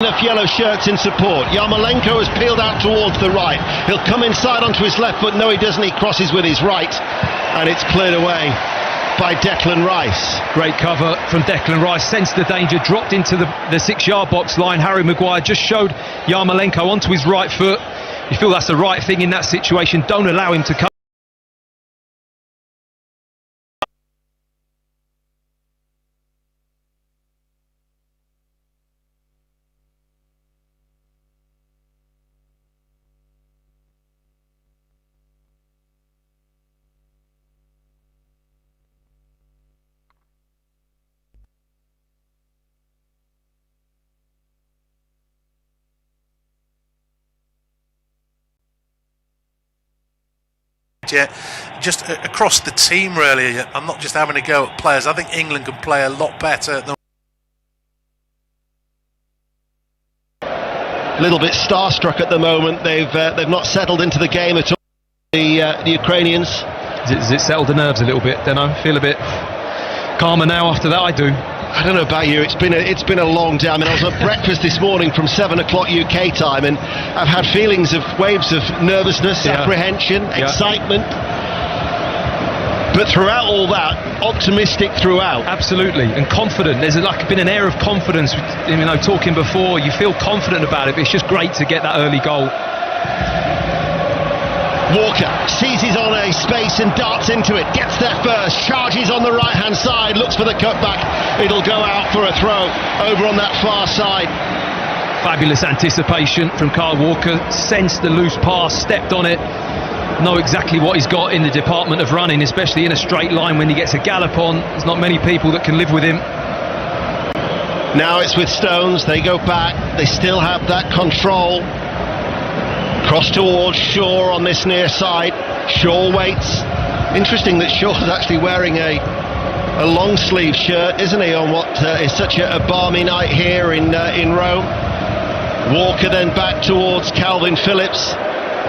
Enough yellow shirts in support. Yarmolenko has peeled out towards the right. He'll come inside onto his left foot. No, he doesn't. He crosses with his right, and it's cleared away by Declan Rice. Great cover from Declan Rice. Sensed the danger, dropped into the 6-yard box line. Harry Maguire just showed Yarmolenko onto his right foot. You feel that's the right thing in that situation. Don't allow him to come. Yeah, just across the team really. I'm not just having a go at players. I think England can play a lot better than. A little bit starstruck at the moment. They've not settled into the game at all. The Ukrainians. Does it settle the nerves a little bit? Then I feel a bit calmer now after that. I do. I don't know about you, it's been a long day. I mean, I was at breakfast this morning from 7 o'clock UK time, and I've had feelings of waves of nervousness, apprehension, excitement. But throughout all that, optimistic throughout. Absolutely, and confident. There's been an air of confidence. Talking before, you feel confident about it, but it's just great to get that early goal. Walker seizes on a space and darts into it, gets there first, charges on the right-hand side, looks for the cutback. It'll go out for a throw over on that far side. Fabulous anticipation from Kyle Walker, sensed the loose pass, stepped on it, know exactly what he's got in the department of running, especially in a straight line when he gets a gallop on. There's not many people that can live with him. Now it's with Stones, they go back, they still have that control. Cross towards Shaw on this near side. Shaw waits. Interesting that Shaw's actually wearing a long sleeve shirt, isn't he, on what is such a balmy night here in Rome. Walker then back towards Calvin Phillips.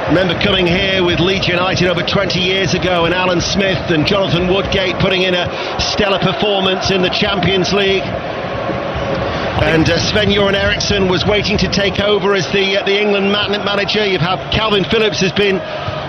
Remember coming here with Leeds United over 20 years ago, and Alan Smith and Jonathan Woodgate putting in a stellar performance in the Champions League. And Sven-Göran Eriksson was waiting to take over as the England manager. You've had Calvin Phillips has been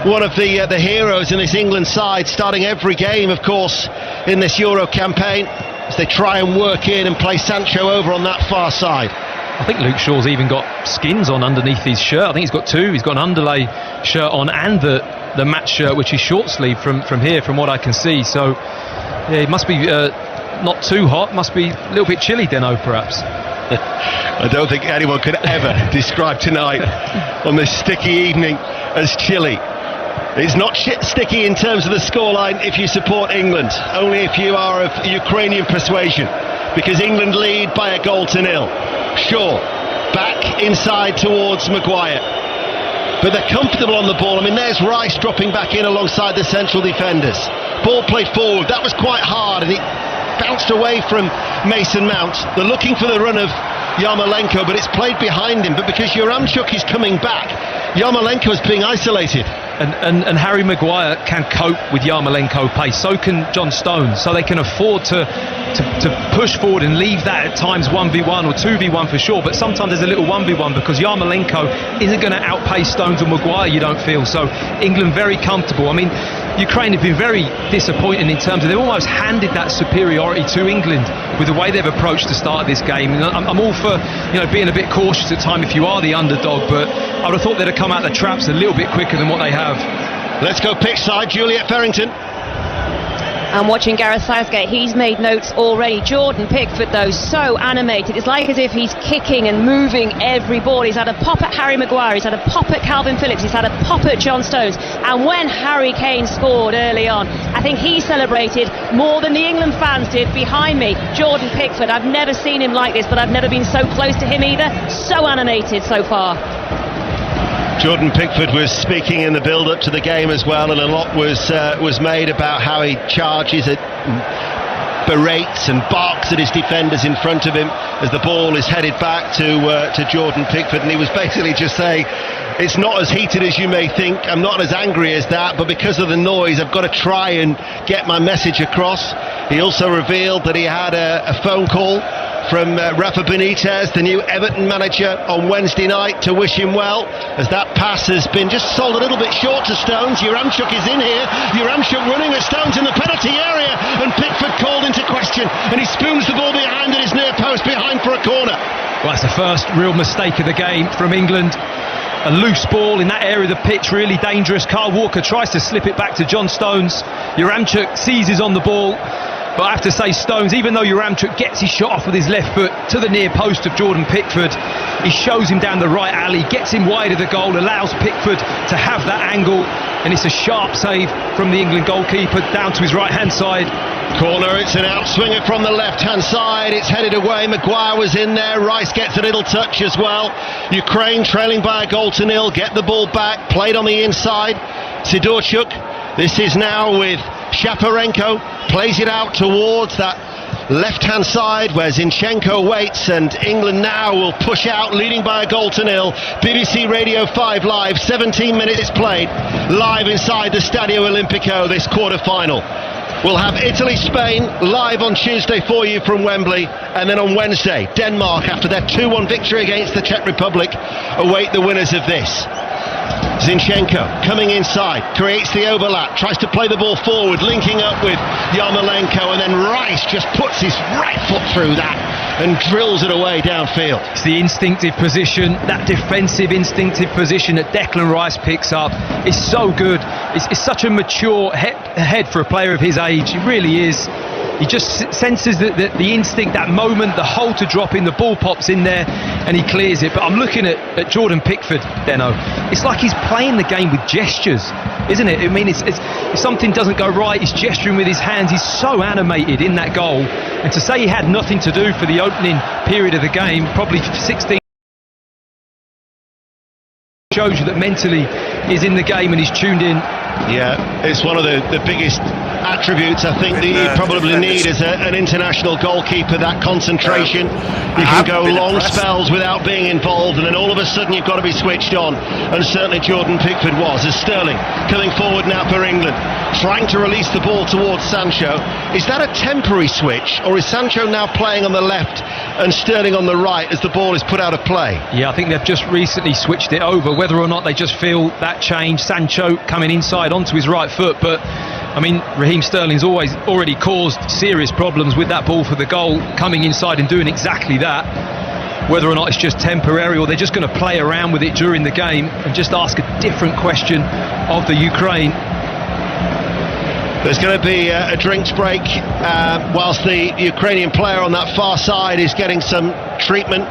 one of the heroes in this England side, starting every game, of course, in this Euro campaign, as they try and work in and play Sancho over on that far side. I think Luke Shaw's even got skins on underneath his shirt. I think he's got two. He's got an underlay shirt on and the match shirt, which is short sleeve from here, from what I can see. So yeah, it must be not too hot. Must be a little bit chilly, Deno, perhaps. I don't think anyone could ever describe tonight on this sticky evening as chilly. It's not sticky in terms of the scoreline if you support England, only if you are of Ukrainian persuasion, because England lead by 1-0. Shaw back inside towards Maguire, but they're comfortable on the ball. I mean, there's Rice dropping back in alongside the central defenders. Ball played forward, that was quite hard, and it bounced away from Mason Mount. They're looking for the run of Yarmolenko, but it's played behind him. But because Yaremchuk is coming back, Yarmolenko is being isolated. And Harry Maguire can cope with Yarmolenko pace. So can John Stones. So they can afford to push forward and leave that at times 1v1 or 2v1 for sure. But sometimes there's a little 1v1 because Yarmolenko isn't going to outpace Stones or Maguire, you don't feel. So England very comfortable. I mean, Ukraine have been very disappointing in terms of they've almost handed that superiority to England with the way they've approached the start of this game. And I'm all for being a bit cautious at time if you are the underdog, but I would have thought they'd have come out the traps a little bit quicker than what they have. Let's go pitch side, Juliet Farrington. And watching Gareth Southgate, he's made notes already. Jordan Pickford, though, so animated. It's like as if he's kicking and moving every ball. He's had a pop at Harry Maguire, he's had a pop at Calvin Phillips, he's had a pop at John Stones. And when Harry Kane scored early on, I think he celebrated more than the England fans did behind me. Jordan Pickford, I've never seen him like this, but I've never been so close to him either. So animated so far. Jordan Pickford was speaking in the build-up to the game as well, and a lot was made about how he charges it, berates and barks at his defenders in front of him as the ball is headed back to Jordan Pickford, and he was basically just saying, it's not as heated as you may think, I'm not as angry as that, but because of the noise I've got to try and get my message across. He also revealed that he had a phone call from Rafa Benitez, the new Everton manager, on Wednesday night to wish him well, as that pass has been just sold a little bit short to Stones. Juramchuk is in here, Juramchuk running at Stones in the penalty area, and Pickford called into question, and he spoons the ball behind at his near post behind for a corner. Well, that's the first real mistake of the game from England. A loose ball in that area of the pitch, really dangerous. Kyle Walker tries to slip it back to John Stones. Juramchuk seizes on the ball. But I have to say, Stones, even though Juramchuk gets his shot off with his left foot to the near post of Jordan Pickford, he shows him down the right alley, gets him wide of the goal, allows Pickford to have that angle, and it's a sharp save from the England goalkeeper down to his right-hand side. Corner, it's an outswinger from the left-hand side, it's headed away, Maguire was in there, Rice gets a little touch as well. Ukraine trailing by a 0-0, get the ball back, played on the inside, Sidorchuk, this is now with Shaparenko, plays it out towards that left-hand side where Zinchenko waits, and England now will push out, leading by a 0-0. BBC Radio 5 Live, 17 minutes played, live inside the Stadio Olimpico, this quarter-final. We'll have Italy-Spain live on Tuesday for you from Wembley, and then on Wednesday, Denmark, after their 2-1 victory against the Czech Republic, await the winners of this. Zinchenko coming inside, creates the overlap, tries to play the ball forward, linking up with Yarmolenko, and then Rice just puts his right foot through that and drills it away downfield. It's the instinctive position, that defensive instinctive position that Declan Rice picks up is so good. It's such a mature head for a player of his age. It really is. He just senses the instinct, that moment, the hole to drop in, the ball pops in there and he clears it. But I'm looking at Jordan Pickford, Deno. It's like he's playing the game with gestures, isn't it? I mean, if something doesn't go right, he's gesturing with his hands. He's so animated in that goal. And to say he had nothing to do for the opening period of the game, probably 16, shows you that mentally he's in the game and he's tuned in. Yeah, it's one of the biggest attributes I think that you probably need as an international goalkeeper, that concentration. You can go long spells without being involved, and then all of a sudden you've got to be switched on, and certainly Jordan Pickford was. As Sterling coming forward now for England, trying to release the ball towards Sancho. Is that a temporary switch, or is Sancho now playing on the left and Sterling on the right as the ball is put out of play? Yeah, I think they've just recently switched it over, whether or not they just feel that change. Sancho coming inside onto his right foot, but I mean, Raheem Sterling's already caused serious problems with that ball for the goal, coming inside and doing exactly that. Whether or not it's just temporary or they're just going to play around with it during the game and just ask a different question of the Ukraine. There's going to be a drinks break whilst the Ukrainian player on that far side is getting some treatment.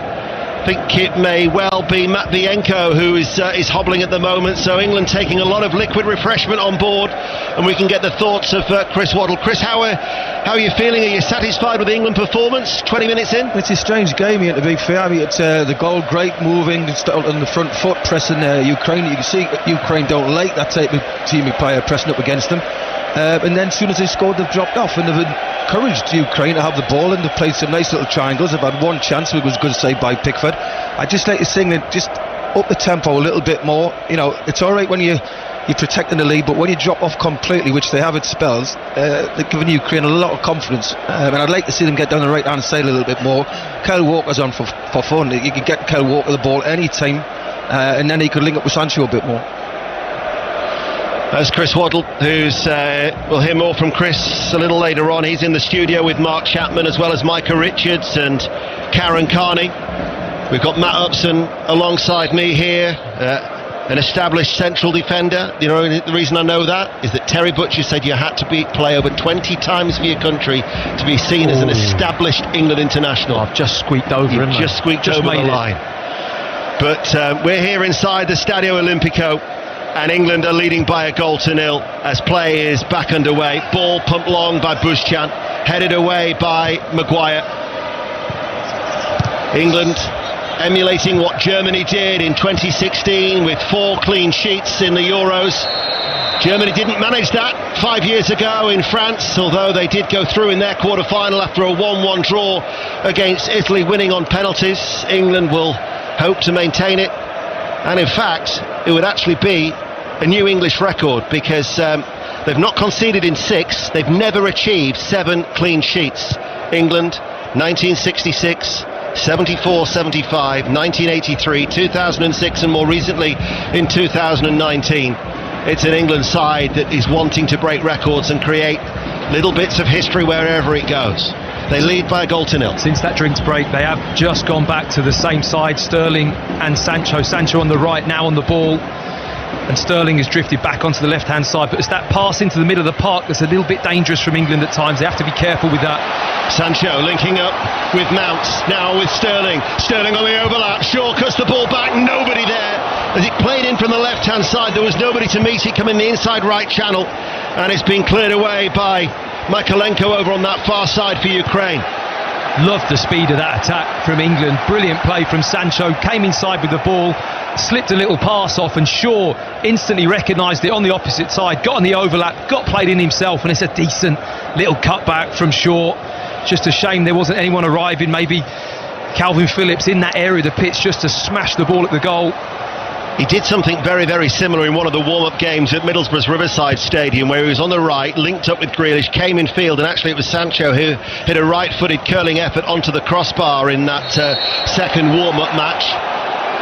I think it may well be Matvienko who is hobbling at the moment, so England taking a lot of liquid refreshment on board, and we can get the thoughts of Chris Waddle. Chris, how are you feeling? Are you satisfied with the England performance 20 minutes in? It's a strange game here, to be fair. I mean, it's the goal, great moving on the front foot, pressing Ukraine. You can see Ukraine don't like that type of team player pressing up against them, and then as soon as they scored, they've dropped off, and they've encouraged Ukraine to have the ball, and they've played some nice little triangles. They've had one chance, which was good save by Pickford. I'd just like to sing that, just up the tempo a little bit more. You know, it's all right when you're protecting the lead, but when you drop off completely, which they have at spells, they're giving Ukraine a lot of confidence, and I'd like to see them get down the right hand side a little bit more. Kyle Walker's on for fun. You can get Kyle Walker the ball any time, and then he could link up with Sancho a bit more. That's Chris Waddle, we'll hear more from Chris a little later on. He's in the studio with Mark Chapman as well as Micah Richards and Karen Carney. We've got Matt Upson alongside me here, an established central defender. You know, the reason I know that is that Terry Butcher said you had to play over 20 times for your country to be seen as an established England international. I've just squeaked over him. Just squeaked over the line. But we're here inside the Stadio Olimpico, and England are leading by a 0-0 as play is back underway. Ball pumped long by Buzcan, headed away by Maguire. England emulating what Germany did in 2016 with 4 clean sheets in the Euros. Germany didn't manage that 5 years ago in France, although they did go through in their quarter-final after a 1-1 draw against Italy, winning on penalties. England will hope to maintain it, and in fact it would actually be a new English record, because they've not conceded in 6, they've never achieved 7 clean sheets. England 1966, 74, 75, 1983, 2006 and more recently in 2019. It's an England side that is wanting to break records and create little bits of history wherever it goes. They lead by a goal to nil. Since that drinks break, they have just gone back to the same side, Sterling and Sancho. Sancho on the right, now on the ball. And Sterling has drifted back onto the left-hand side. But it's that pass into the middle of the park that's a little bit dangerous from England at times. They have to be careful with that. Sancho linking up with Mounts, now with Sterling. Sterling on the overlap. Shaw cuts the ball back, nobody there. As it played in from the left-hand side, there was nobody to meet it coming the inside right channel. And it's been cleared away by Mykolenko over on that far side for Ukraine. Loved the speed of that attack from England. Brilliant play from Sancho. Came inside with the ball, slipped a little pass off, and Shaw instantly recognised it on the opposite side. Got on the overlap, got played in himself, and it's a decent little cutback from Shaw. Just a shame there wasn't anyone arriving. Maybe Calvin Phillips in that area of the pitch just to smash the ball at the goal. He did something very, very similar in one of the warm-up games at Middlesbrough's Riverside Stadium, where he was on the right, linked up with Grealish, came in field, and actually it was Sancho who hit a right-footed curling effort onto the crossbar in that second warm-up match.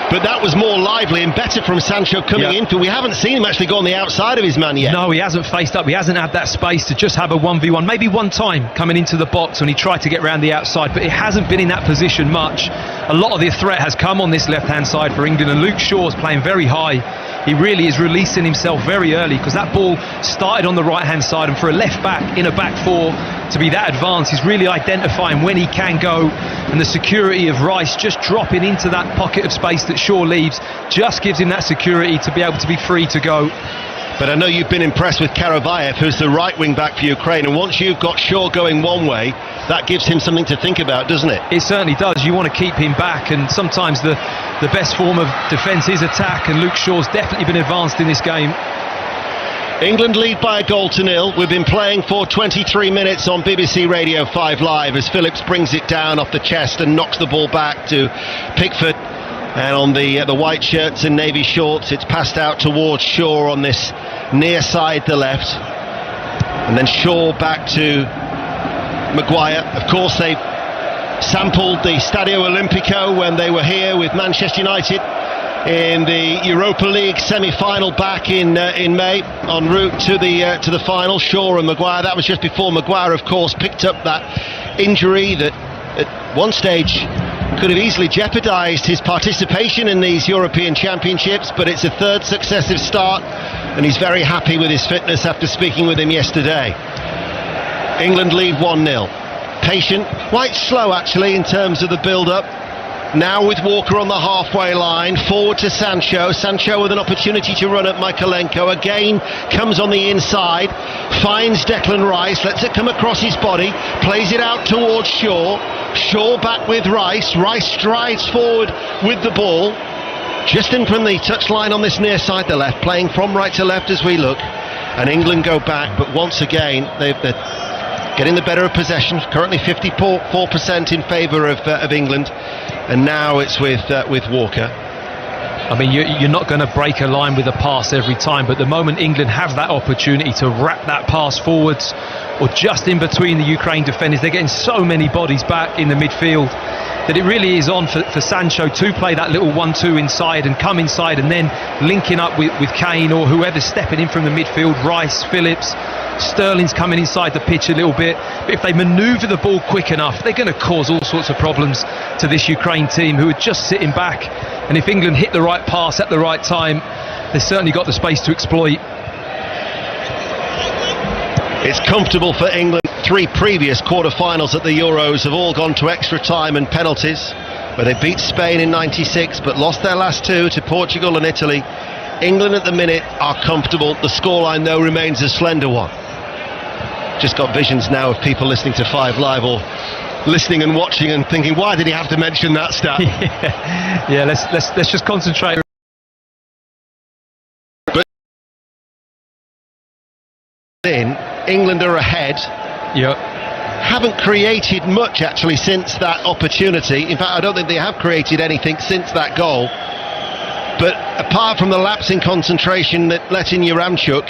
But that was more lively and better from Sancho coming in. We haven't seen him actually go on the outside of his man yet. No, he hasn't faced up. He hasn't had that space to just have a 1v1. Maybe one time coming into the box when he tried to get round the outside, but it hasn't been in that position much. A lot of the threat has come on this left-hand side for England, and Luke Shaw's playing very high. He really is releasing himself very early, because that ball started on the right-hand side, and for a left-back in a back four to be that advanced, he's really identifying when he can go, and the security of Rice just dropping into that pocket of space that Shaw leaves just gives him that security to be able to be free to go. But I know you've been impressed with Karavayev, who's the right wing back for Ukraine, and once you've got Shaw going one way, that gives him something to think about, doesn't it? It certainly does. You want to keep him back, and sometimes the best form of defence is attack, and Luke Shaw's definitely been advanced in this game. England lead by a goal to nil. We've been playing for 23 minutes on BBC Radio 5 Live as Phillips brings it down off the chest and knocks the ball back to Pickford. And on the white shirts and navy shorts, it's passed out towards Shaw on this near side, the left. And then Shaw back to Maguire. Of course, they sampled the Stadio Olimpico when they were here with Manchester United in the Europa League semi-final back in May, en route to the final. Shaw and Maguire. That was just before Maguire, of course, picked up that injury that at one stage could have easily jeopardised his participation in these European Championships, but it's a third successive start, and he's very happy with his fitness after speaking with him yesterday. England lead 1-0. Patient, quite slow actually in terms of the build-up. Now with Walker on the halfway line, forward to Sancho. Sancho with an opportunity to run at Mykolenko. Again, comes on the inside, finds Declan Rice, lets it come across his body, plays it out towards Shaw. Shaw back with Rice. Rice strides forward with the ball, just in from the touchline on this near side, the left, playing from right to left as we look. And England go back, but once again, they're getting the better of possession. Currently 54% in favour of England. And now it's with Walker. I mean, you're not going to break a line with a pass every time, but the moment England have that opportunity to wrap that pass forwards or just in between the Ukraine defenders, they're getting so many bodies back in the midfield that it really is on for Sancho to play that little 1-2 inside and come inside and then linking up with Kane or whoever's stepping in from the midfield, Rice, Phillips. Sterling's coming inside the pitch a little bit, but if they manoeuvre the ball quick enough, they're going to cause all sorts of problems to this Ukraine team who are just sitting back. And if England hit the right pass at the right time, they've certainly got the space to exploit. It's comfortable for England. 3 previous quarter-finals at the Euros have all gone to extra time and penalties, where they beat Spain in '96 but lost their last 2 to Portugal and Italy. England at the minute are comfortable. The scoreline though remains a slender one. Just got visions now of people listening to 5 Live or listening and watching and thinking, why did he have to mention that stat? Yeah, let's just concentrate. But England are ahead. Yep. Haven't created much actually since that opportunity. In fact, I don't think they have created anything since that goal. But apart from the lapse in concentration that let in Yaramchuk,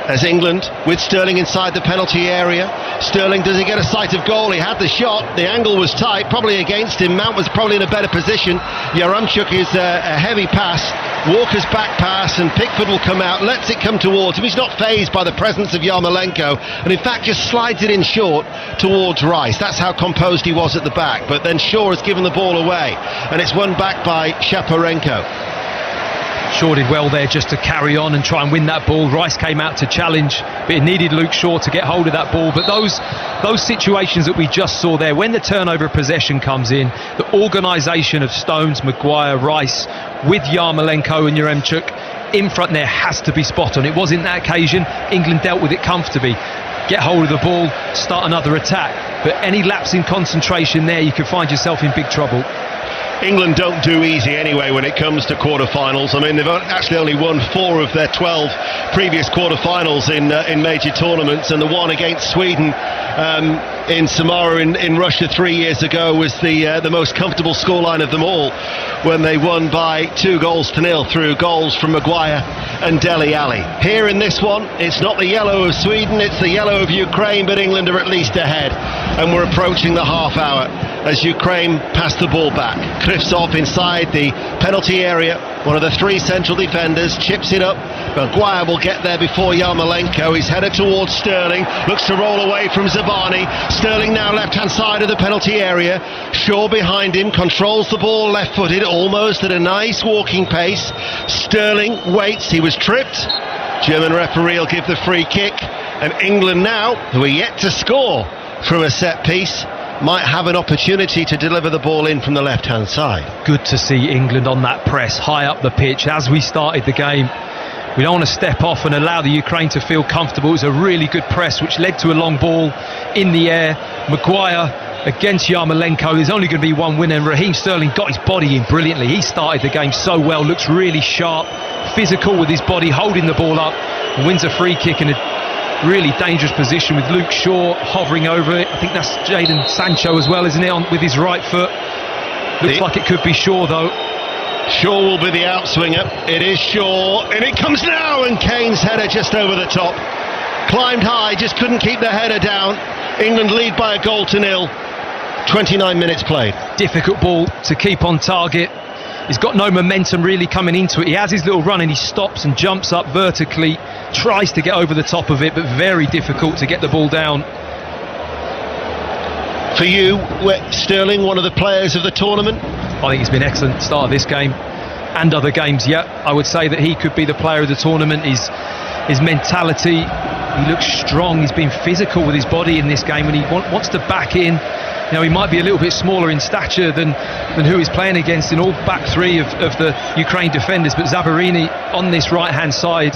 as England with Sterling inside the penalty area. Sterling, does he get a sight of goal? He had the shot, the angle was tight, probably against him. Mount was probably in a better position. Yaremchuk is a heavy pass. Walker's back pass, and Pickford will come out, lets it come towards him. He's not fazed by the presence of Yarmolenko, and in fact just slides it in short towards Rice. That's how composed he was at the back. But then Shaw has given the ball away, and it's won back by Shaparenko. Shaw did well there just to carry on and try and win that ball. Rice came out to challenge, but it needed Luke Shaw to get hold of that ball. But those situations that we just saw there, when the turnover of possession comes in, the organisation of Stones, Maguire, Rice, with Yarmolenko and Yaremchuk in front there has to be spot on. It was in that occasion. England dealt with it comfortably. Get hold of the ball, start another attack. But any lapse in concentration there, you could find yourself in big trouble. England don't do easy anyway when it comes to quarter-finals. I mean, they've actually only won 4 of their 12 previous quarter-finals in major tournaments, and the one against Sweden in Samara in Russia 3 years ago was the most comfortable scoreline of them all, when they won by 2-0 through goals from Maguire and Dele Alli. Here in this one, it's not the yellow of Sweden, it's the yellow of Ukraine, but England are at least ahead, and we're approaching the half hour as Ukraine pass the ball back. Krivtsov inside the penalty area, one of the 3 central defenders, chips it up. Maguire will get there before Yarmolenko. He's headed towards Sterling, looks to roll away from Zabani. Sterling now left-hand side of the penalty area. Shaw behind him, controls the ball left-footed, almost at a nice walking pace. Sterling waits, he was tripped. German referee will give the free kick, and England now, who are yet to score from a set piece, might have an opportunity to deliver the ball in from the left-hand side. Good to see England on that press, high up the pitch as we started the game. We don't want to step off and allow the Ukraine to feel comfortable. It was a really good press which led to a long ball in the air. Maguire against Yarmolenko. There's only going to be one winner, and Raheem Sterling got his body in brilliantly. He started the game so well, looks really sharp, physical with his body, holding the ball up, and wins a free kick in a really dangerous position with Luke Shaw hovering over it. I think that's Jadon Sancho as well, isn't it, with his right foot. Looks like it could be Shaw though. Shaw will be the outswinger. It is Shaw, and it comes now, and Kane's header just over the top. Climbed high, just couldn't keep the header down. England lead by a 0-0. 29 minutes played. Difficult ball to keep on target. He's got no momentum really coming into it. He has his little run and he stops and jumps up vertically, tries to get over the top of it, but very difficult to get the ball down. For you, Sterling, one of the players of the tournament? I think he's been excellent at the start of this game and other games. Yeah, I would say that he could be the player of the tournament. His mentality, he looks strong, he's been physical with his body in this game, and he wants to back in. You know, he might be a little bit smaller in stature than who he's playing against in all back 3 of the Ukraine defenders, but Zabarini on this right-hand side.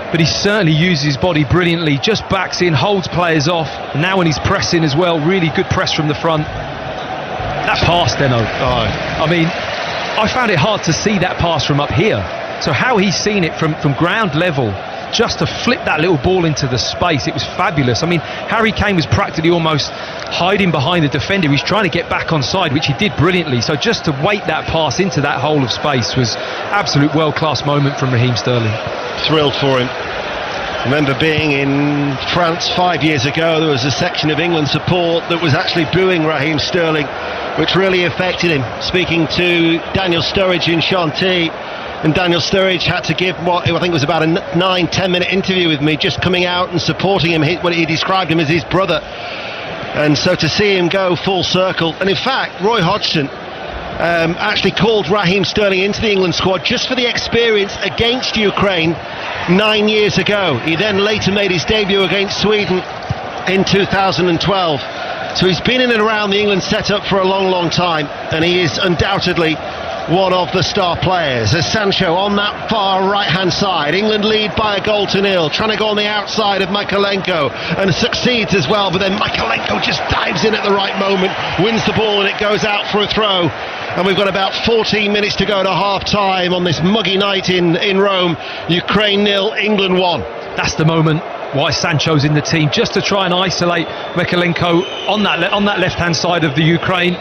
But he certainly uses his body brilliantly, just backs in, holds players off. And now when he's pressing as well, really good press from the front. That pass, Deno. I mean, I found it hard to see that pass from up here. So how he's seen it from ground level, just to flip that little ball into the space, it was fabulous. I mean, Harry Kane was practically almost hiding behind the defender. He was trying to get back on side, which he did brilliantly. So just to weight that pass into that hole of space was absolute world-class moment from Raheem Sterling. Thrilled for him. Remember being in France 5 years ago, there was a section of England support that was actually booing Raheem Sterling, which really affected him. Speaking to Daniel Sturridge in Chantilly, and Daniel Sturridge had to give what I think was about a 9-10 minute interview with me, just coming out and supporting him, what he described him as his brother. And so to see him go full circle, and in fact Roy Hodgson actually called Raheem Sterling into the England squad just for the experience against Ukraine 9 years ago. He then later made his debut against Sweden in 2012. So he's been in and around the England setup for a long time, and he is undoubtedly one of the star players. As Sancho on that far right hand side, England lead by a 0-0, trying to go on the outside of Mykolenko, and succeeds as well, but then Mykolenko just dives in at the right moment, wins the ball, and it goes out for a throw. And we've got about 14 minutes to go to half time on this muggy night in Rome. Ukraine 0, England 1. That's the moment why Sancho's in the team, just to try and isolate Mykolenko on that left hand side of the Ukraine.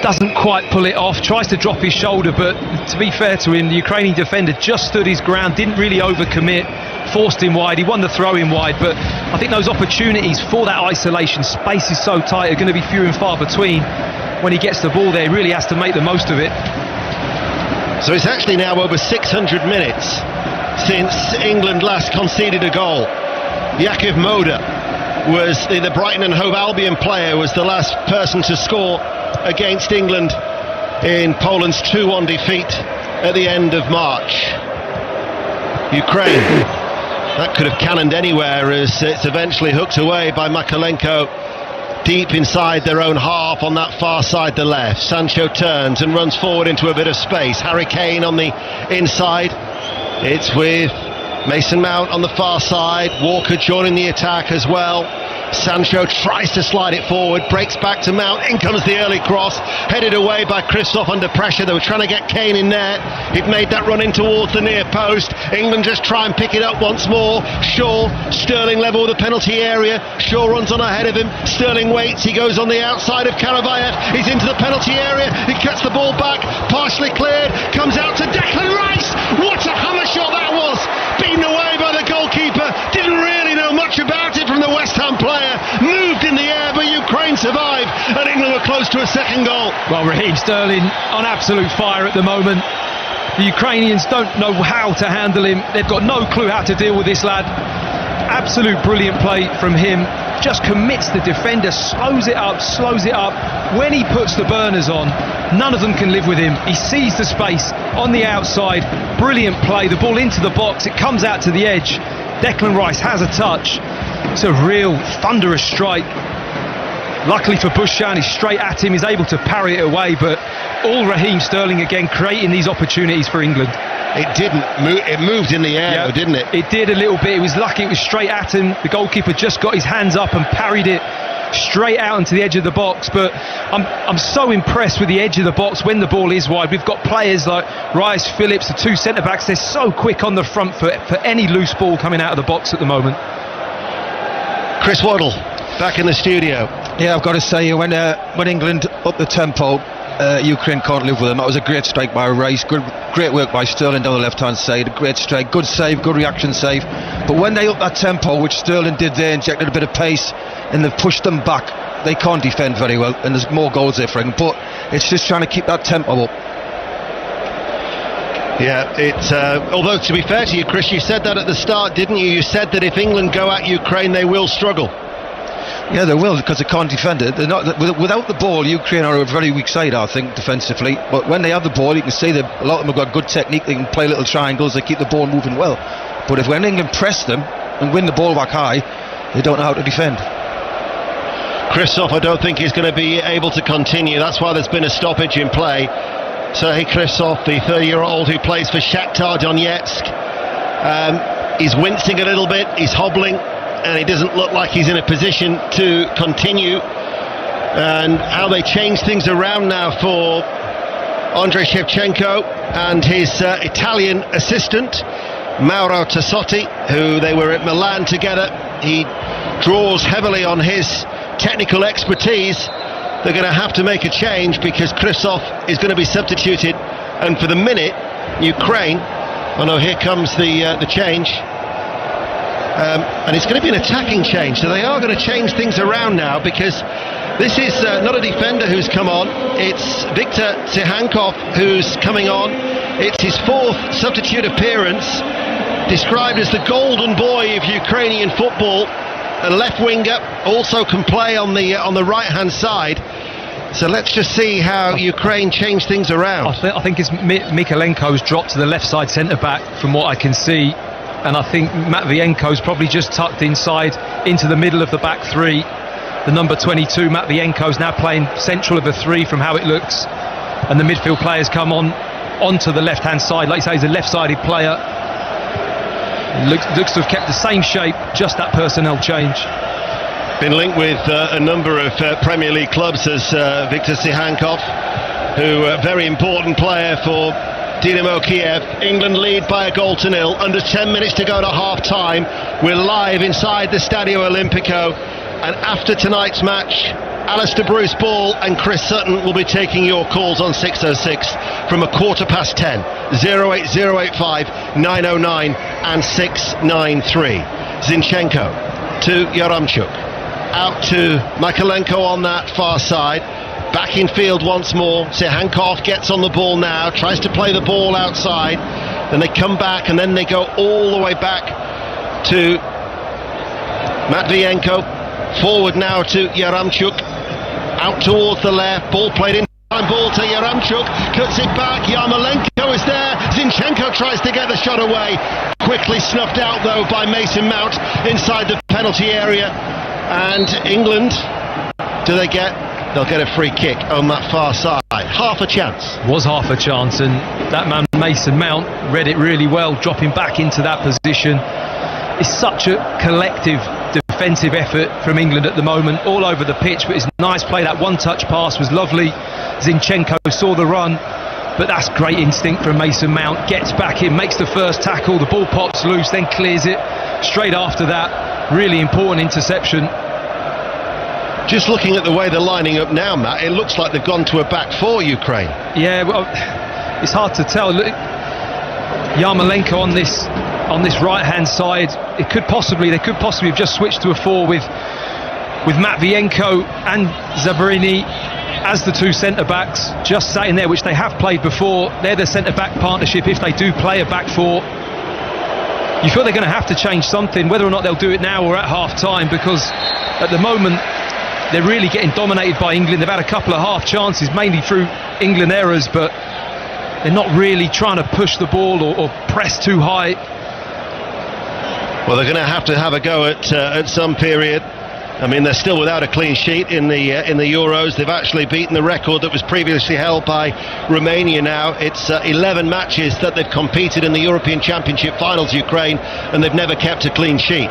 Doesn't quite pull it off, tries to drop his shoulder, but to be fair to him, the Ukrainian defender just stood his ground, didn't really overcommit, forced him wide, he won the throw-in wide, but I think those opportunities for that isolation, space is so tight, are going to be few and far between. When he gets the ball there, he really has to make the most of it. So it's actually now over 600 minutes since England last conceded a goal. Jakub Moder was the Brighton and Hove Albion player, was the last person to score against England in Poland's 2-1 defeat at the end of March. Ukraine, that could have cannoned anywhere as it's eventually hooked away by Makalenko deep inside their own half on that far side, the left. Sancho turns and runs forward into a bit of space. Harry Kane on the inside. It's with Mason Mount on the far side. Walker joining the attack as well. Sancho tries to slide it forward, breaks back to Mount, in comes the early cross, headed away by Krzysztof under pressure. They were trying to get Kane in there. He'd made that run in towards the near post. England just try and pick it up once more. Shaw, Sterling level with the penalty area. Shaw runs on ahead of him. Sterling waits, he goes on the outside of Karavayev. He's into the penalty area. He cuts the ball back, partially cleared, comes out to Declan Rice. What a hammer shot that was! Beaten away by the goalkeeper. Didn't really know much about it from the West Ham player. Moved in the air, but Ukraine survived, and England were close to a second goal. Well, Raheem Sterling on absolute fire at the moment. The Ukrainians don't know how to handle him. They've got no clue how to deal with this lad. Absolute brilliant play from him. Just commits the defender, slows it up. When he puts the burners on, none of them can live with him. He sees the space on the outside. Brilliant play. The ball into the box. It comes out to the edge. Declan Rice has a touch. It's a real thunderous strike. Luckily for Bushan, he's straight at him. He's able to parry it away, but all Raheem Sterling again creating these opportunities for England. It didn't move. It moved in the air, though, didn't it? It did a little bit. It was lucky. It was straight at him. The goalkeeper just got his hands up and parried it straight out into the edge of the box. But I'm so impressed with the edge of the box when the ball is wide. We've got players like Rice, Phillips, the two centre backs. They're so quick on the front foot for any loose ball coming out of the box at the moment. Chris Waddle back in the studio. Yeah, I've got to say, when England up the tempo, Ukraine can't live with them. That was a great strike by Rice. Great work by Sterling down the left-hand side. A great strike, good save, good reaction save. But when they up that tempo, which Sterling did there, injected a bit of pace, and they've pushed them back, they can't defend very well, and there's more goals there for England. But it's just trying to keep that tempo up. Yeah, it's although to be fair to you, Chris, you said that at the start, didn't you? You said that if England go at Ukraine, they will struggle. Yeah, they will, because they can't defend it. They're not, without the ball, Ukraine are a very weak side, I think, defensively. But when they have the ball, you can see that a lot of them have got good technique. They can play little triangles. They keep the ball moving well. But when England press them and win the ball back high, they don't know how to defend. Krzysztof, I don't think he's going to be able to continue. That's why there's been a stoppage in play. Serhii Krzysztof, the 30-year-old who plays for Shakhtar Donetsk, is wincing a little bit. He's hobbling, and he doesn't look like he's in a position to continue. And how they change things around now for Andrei Shevchenko and his Italian assistant Mauro Tassotti, who they were at Milan together. He draws heavily on his technical expertise. They're going to have to make a change because Krzysztof is going to be substituted, and for the minute Ukraine, oh no, here comes the change. And it's going to be an attacking change, so they are going to change things around now, because this is not a defender who's come on, it's Viktor Tsygankov who's coming on. It's his fourth substitute appearance, described as the golden boy of Ukrainian football. A left winger, also can play on the right hand side. So let's just see how Ukraine change things around. I think it's Mikalenko's dropped to the left side centre back from what I can see. And I think Matvienko's probably just tucked inside into the middle of the back three. The number 22, Matvienko's now playing central of a three from how it looks. And the midfield players come onto the left-hand side. Like you say, he's a left-sided player. Looks to have kept the same shape, just that personnel change. Been linked with a number of Premier League clubs as Viktor Tsygankov, who a very important player for Dynamo Kiev. England lead by 1-0, under 10 minutes to go to half-time. We're live inside the Stadio Olimpico, and after tonight's match, Alistair Bruce Ball and Chris Sutton will be taking your calls on 606 from 10:15. 08085 909 and 693. Zinchenko to Yaremchuk, out to Mykolenko on that far side. Back in field once more. Sihankov gets on the ball now, tries to play the ball outside. Then they come back and then they go all the way back to Matvienko. Forward now to Yaremchuk. Out towards the left. Ball played in. Ball to Yaremchuk. Cuts it back. Yarmolenko is there. Zinchenko tries to get the shot away. Quickly snuffed out though by Mason Mount inside the penalty area. And England, they'll get a free kick on that far side. Half a chance. Was half a chance, and that man Mason Mount read it really well, dropping back into that position. It's such a collective defensive effort from England at the moment, all over the pitch, but it's nice play. That one-touch pass was lovely. Zinchenko saw the run, but that's great instinct from Mason Mount. Gets back in, makes the first tackle, the ball pops loose, then clears it. Straight after that, really important interception. Just looking at the way they're lining up now, Matt, it looks like they've gone to a back four, Ukraine. Yeah, well, it's hard to tell. Look, Yarmolenko on this right-hand side, they could possibly have just switched to a four with Matvienko and Zabrini as the two centre-backs, just sat in there, which they have played before. They're the centre-back partnership if they do play a back four. You feel they're going to have to change something, whether or not they'll do it now or at half-time, because at the moment they're really getting dominated by England. They've had a couple of half chances, mainly through England errors, but they're not really trying to push the ball or press too high. Well, they're going to have a go at some period. I mean, they're still without a clean sheet in the Euros. They've actually beaten the record that was previously held by Romania now. It's 11 matches that they've competed in the European Championship finals, Ukraine, and they've never kept a clean sheet.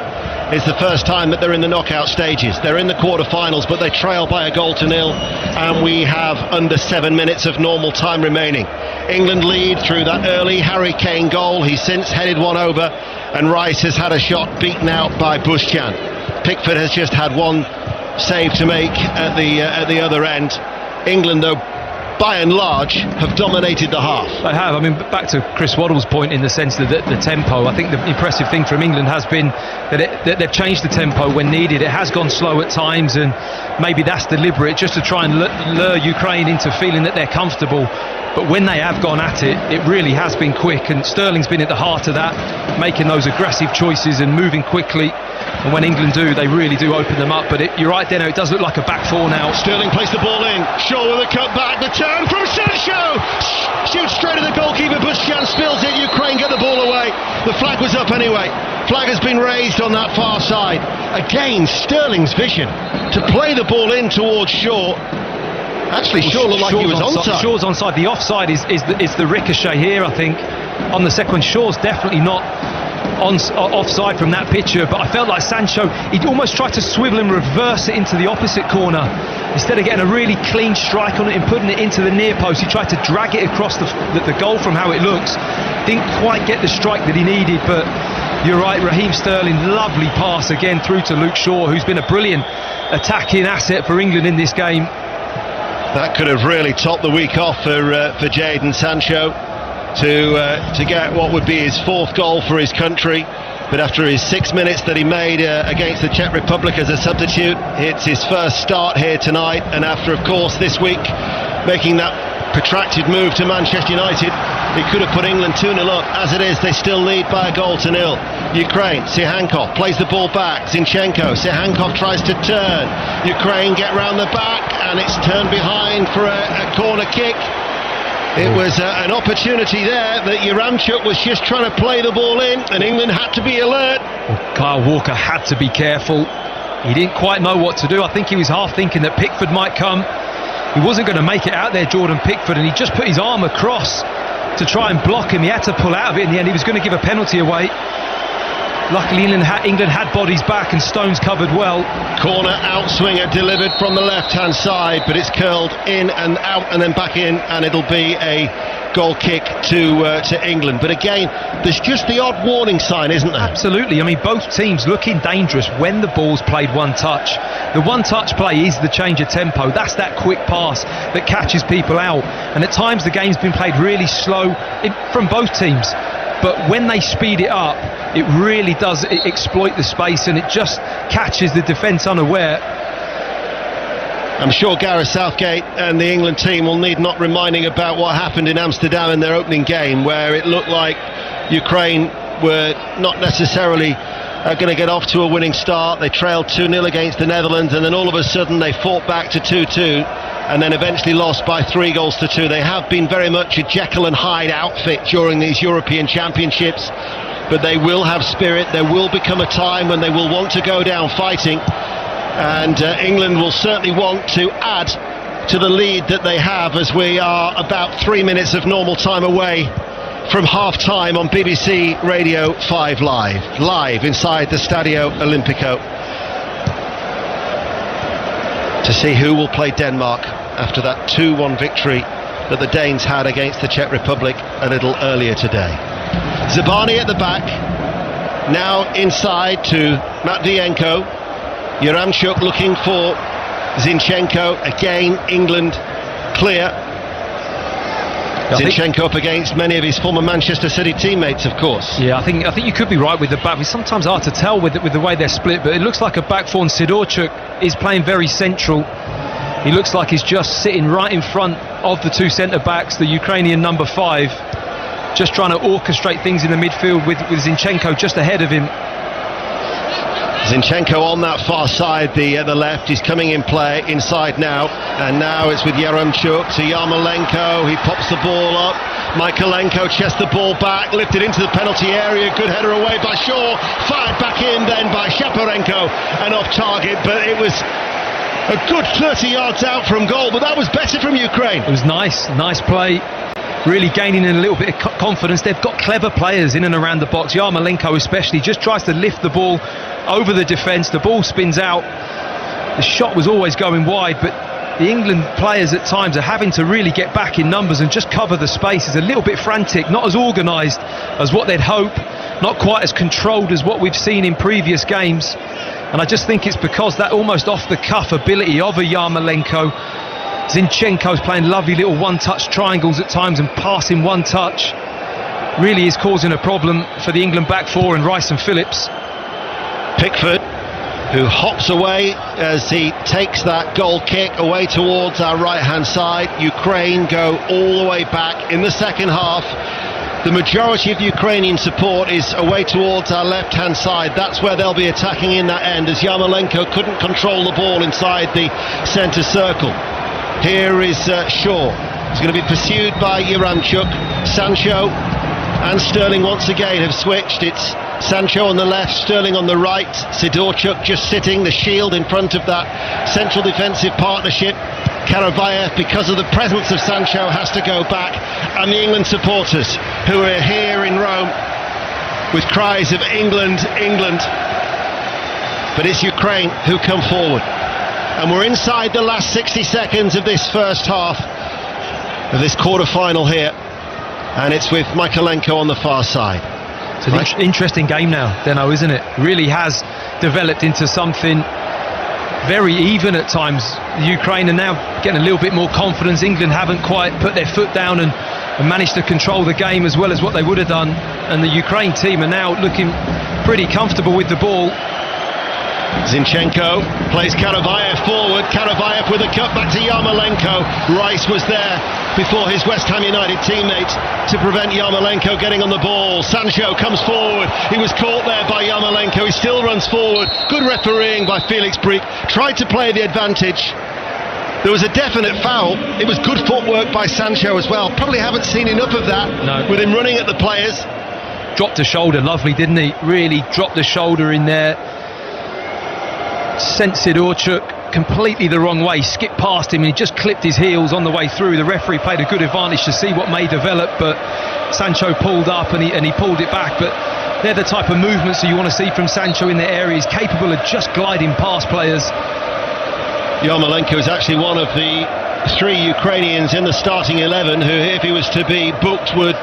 It's the first time that they're in the knockout stages. They're in the quarter-finals, but they trail by a goal to nil, and we have under 7 minutes of normal time remaining. England lead through that early Harry Kane goal. He's since headed one over, and Rice has had a shot beaten out by Bushchan. Pickford has just had one save to make at the other end. England, though, by and large, have dominated the half. They have. I mean, back to Chris Waddle's point in the sense that the tempo, I think the impressive thing from England has been that they've changed the tempo when needed. It has gone slow at times, and maybe that's deliberate, just to try and lure Ukraine into feeling that they're comfortable. But when they have gone at it, it really has been quick, and Sterling's been at the heart of that, making those aggressive choices and moving quickly. And when England do, they really do open them up. But you're right, Deno, it does look like a back four now. Sterling plays the ball in. Shaw with a cut back. The turn from Sancho. Shoots straight at the goalkeeper. Bushchan spills it. Ukraine get the ball away. The flag was up anyway. Flag has been raised on that far side. Again, Sterling's vision to play the ball in towards Shaw. Actually, Shaw looked like he was onside. Shaw's onside. The offside is the ricochet here, I think, on the second. Shaw's definitely not offside from that picture, but I felt like Sancho, he almost tried to swivel and reverse it into the opposite corner. Instead of getting a really clean strike on it and putting it into the near post, he tried to drag it across the goal from how it looks. Didn't quite get the strike that he needed, but you're right, Raheem Sterling, lovely pass again through to Luke Shaw, who's been a brilliant attacking asset for England in this game. That could have really topped the week off for Jadon Sancho to get what would be his fourth goal for his country. But after his 6 minutes that he made against the Czech Republic as a substitute, it's his first start here tonight. And after, of course, this week making that protracted move to Manchester United, he could have put England 2-0 up. As it is, they still lead by a goal to nil. Ukraine, Sihankov plays the ball back. Zinchenko, Sihankov tries to turn. Ukraine get round the back, and it's turned behind for a corner kick. It was an opportunity there that Yaremchuk was just trying to play the ball in, and England had to be alert. Well, Kyle Walker had to be careful. He didn't quite know what to do. I think he was half thinking that Pickford might come. He wasn't going to make it out there, Jordan Pickford, and he just put his arm across to try and block him. He had to pull out of it in the end. He was going to give a penalty away. Luckily England had bodies back and Stones covered well. Corner outswinger delivered from the left-hand side, but it's curled in and out and then back in, and it'll be a goal kick to England. But again, there's just the odd warning sign, isn't there? Absolutely. I mean, both teams looking dangerous when the ball's played one touch. The one touch play is the change of tempo. That's that quick pass that catches people out. And at times the game's been played really slow from both teams. But when they speed it up, it really does exploit the space, and it just catches the defence unaware. I'm sure Gareth Southgate and the England team will need not reminding about what happened in Amsterdam in their opening game, where it looked like Ukraine were not necessarily going to get off to a winning start. They trailed 2-0 against the Netherlands, and then all of a sudden they fought back to 2-2 and then eventually lost by 3-2. They have been very much a Jekyll and Hyde outfit during these European Championships, but they will have spirit. There will become a time when they will want to go down fighting, and England will certainly want to add to the lead that they have, as we are about 3 minutes of normal time away from half-time on BBC Radio 5 live inside the Stadio Olimpico, to see who will play Denmark after that 2-1 victory that the Danes had against the Czech Republic a little earlier today. Zabani at the back, now inside to Matvienko. Yaramchuk looking for Zinchenko. Again, England clear. Zinchenko up against many of his former Manchester City teammates, of course. Yeah, I think you could be right with the back. It's sometimes hard to tell with the way they're split, but it looks like a back four, and Sidorchuk is playing very central. He looks like he's just sitting right in front of the two centre-backs, the Ukrainian number 5, just trying to orchestrate things in the midfield with Zinchenko just ahead of him. Zinchenko on that far side, the left. He's coming in play inside now, and now it's with Yaramchuk to Yarmolenko. He pops the ball up. Michaelenko chests the ball back, lifted into the penalty area. Good header away by Shaw, fired back in then by Shaparenko and off target, but it was a good 30 yards out from goal, but that was better from Ukraine. It was nice play, really gaining a little bit of confidence. They've got clever players in and around the box. Yarmolenko especially just tries to lift the ball over the defence. The ball spins out. The shot was always going wide, but the England players at times are having to really get back in numbers and just cover the space. It's a little bit frantic, not as organised as what they'd hope, not quite as controlled as what we've seen in previous games. And I just think it's because that almost off-the-cuff ability of a Yarmolenko. Zinchenko's playing lovely little one-touch triangles at times and passing one touch. Really is causing a problem for the England back four and Rice and Phillips. Pickford, who hops away as he takes that goal kick away towards our right-hand side. Ukraine go all the way back in the second half. The majority of Ukrainian support is away towards our left-hand side. That's where they'll be attacking in that end, as Yarmolenko couldn't control the ball inside the centre circle. Here is Shaw. He's going to be pursued by Yaramchuk. Sancho and Sterling once again have switched. It's Sancho on the left, Sterling on the right. Sidorchuk just sitting, the shield in front of that central defensive partnership. Karavayev, because of the presence of Sancho, has to go back. And the England supporters who are here in Rome with cries of England, England. But it's Ukraine who come forward. And we're inside the last 60 seconds of this first half of this quarter-final here. And it's with Michaelenko on the far side. It's an interesting game now, Deno, isn't it? Really has developed into something very even at times. Ukraine are now getting a little bit more confidence. England haven't quite put their foot down and managed to control the game as well as what they would have done. And the Ukraine team are now looking pretty comfortable with the ball. Zinchenko plays Karavayev forward. Karavayev with a cut back to Yarmolenko. Rice was there before his West Ham United teammate to prevent Yarmolenko getting on the ball. Sancho comes forward. He was caught there by Yarmolenko. He still runs forward. Good refereeing by Felix Brik. Tried to play the advantage. There was a definite foul. It was good footwork by Sancho as well. Probably haven't seen enough of that with him running at the players. Dropped a shoulder lovely, didn't he? Really dropped the shoulder in there. Sent Sidorchuk completely the wrong way, skipped past him and he just clipped his heels on the way through. The referee played a good advantage to see what may develop, but Sancho pulled up and he pulled it back. But They're the type of movements that you want to see from Sancho in the area. He's capable of just gliding past players. Yarmolenko is actually one of the 3 Ukrainians in the starting 11 who, if he was to be booked, would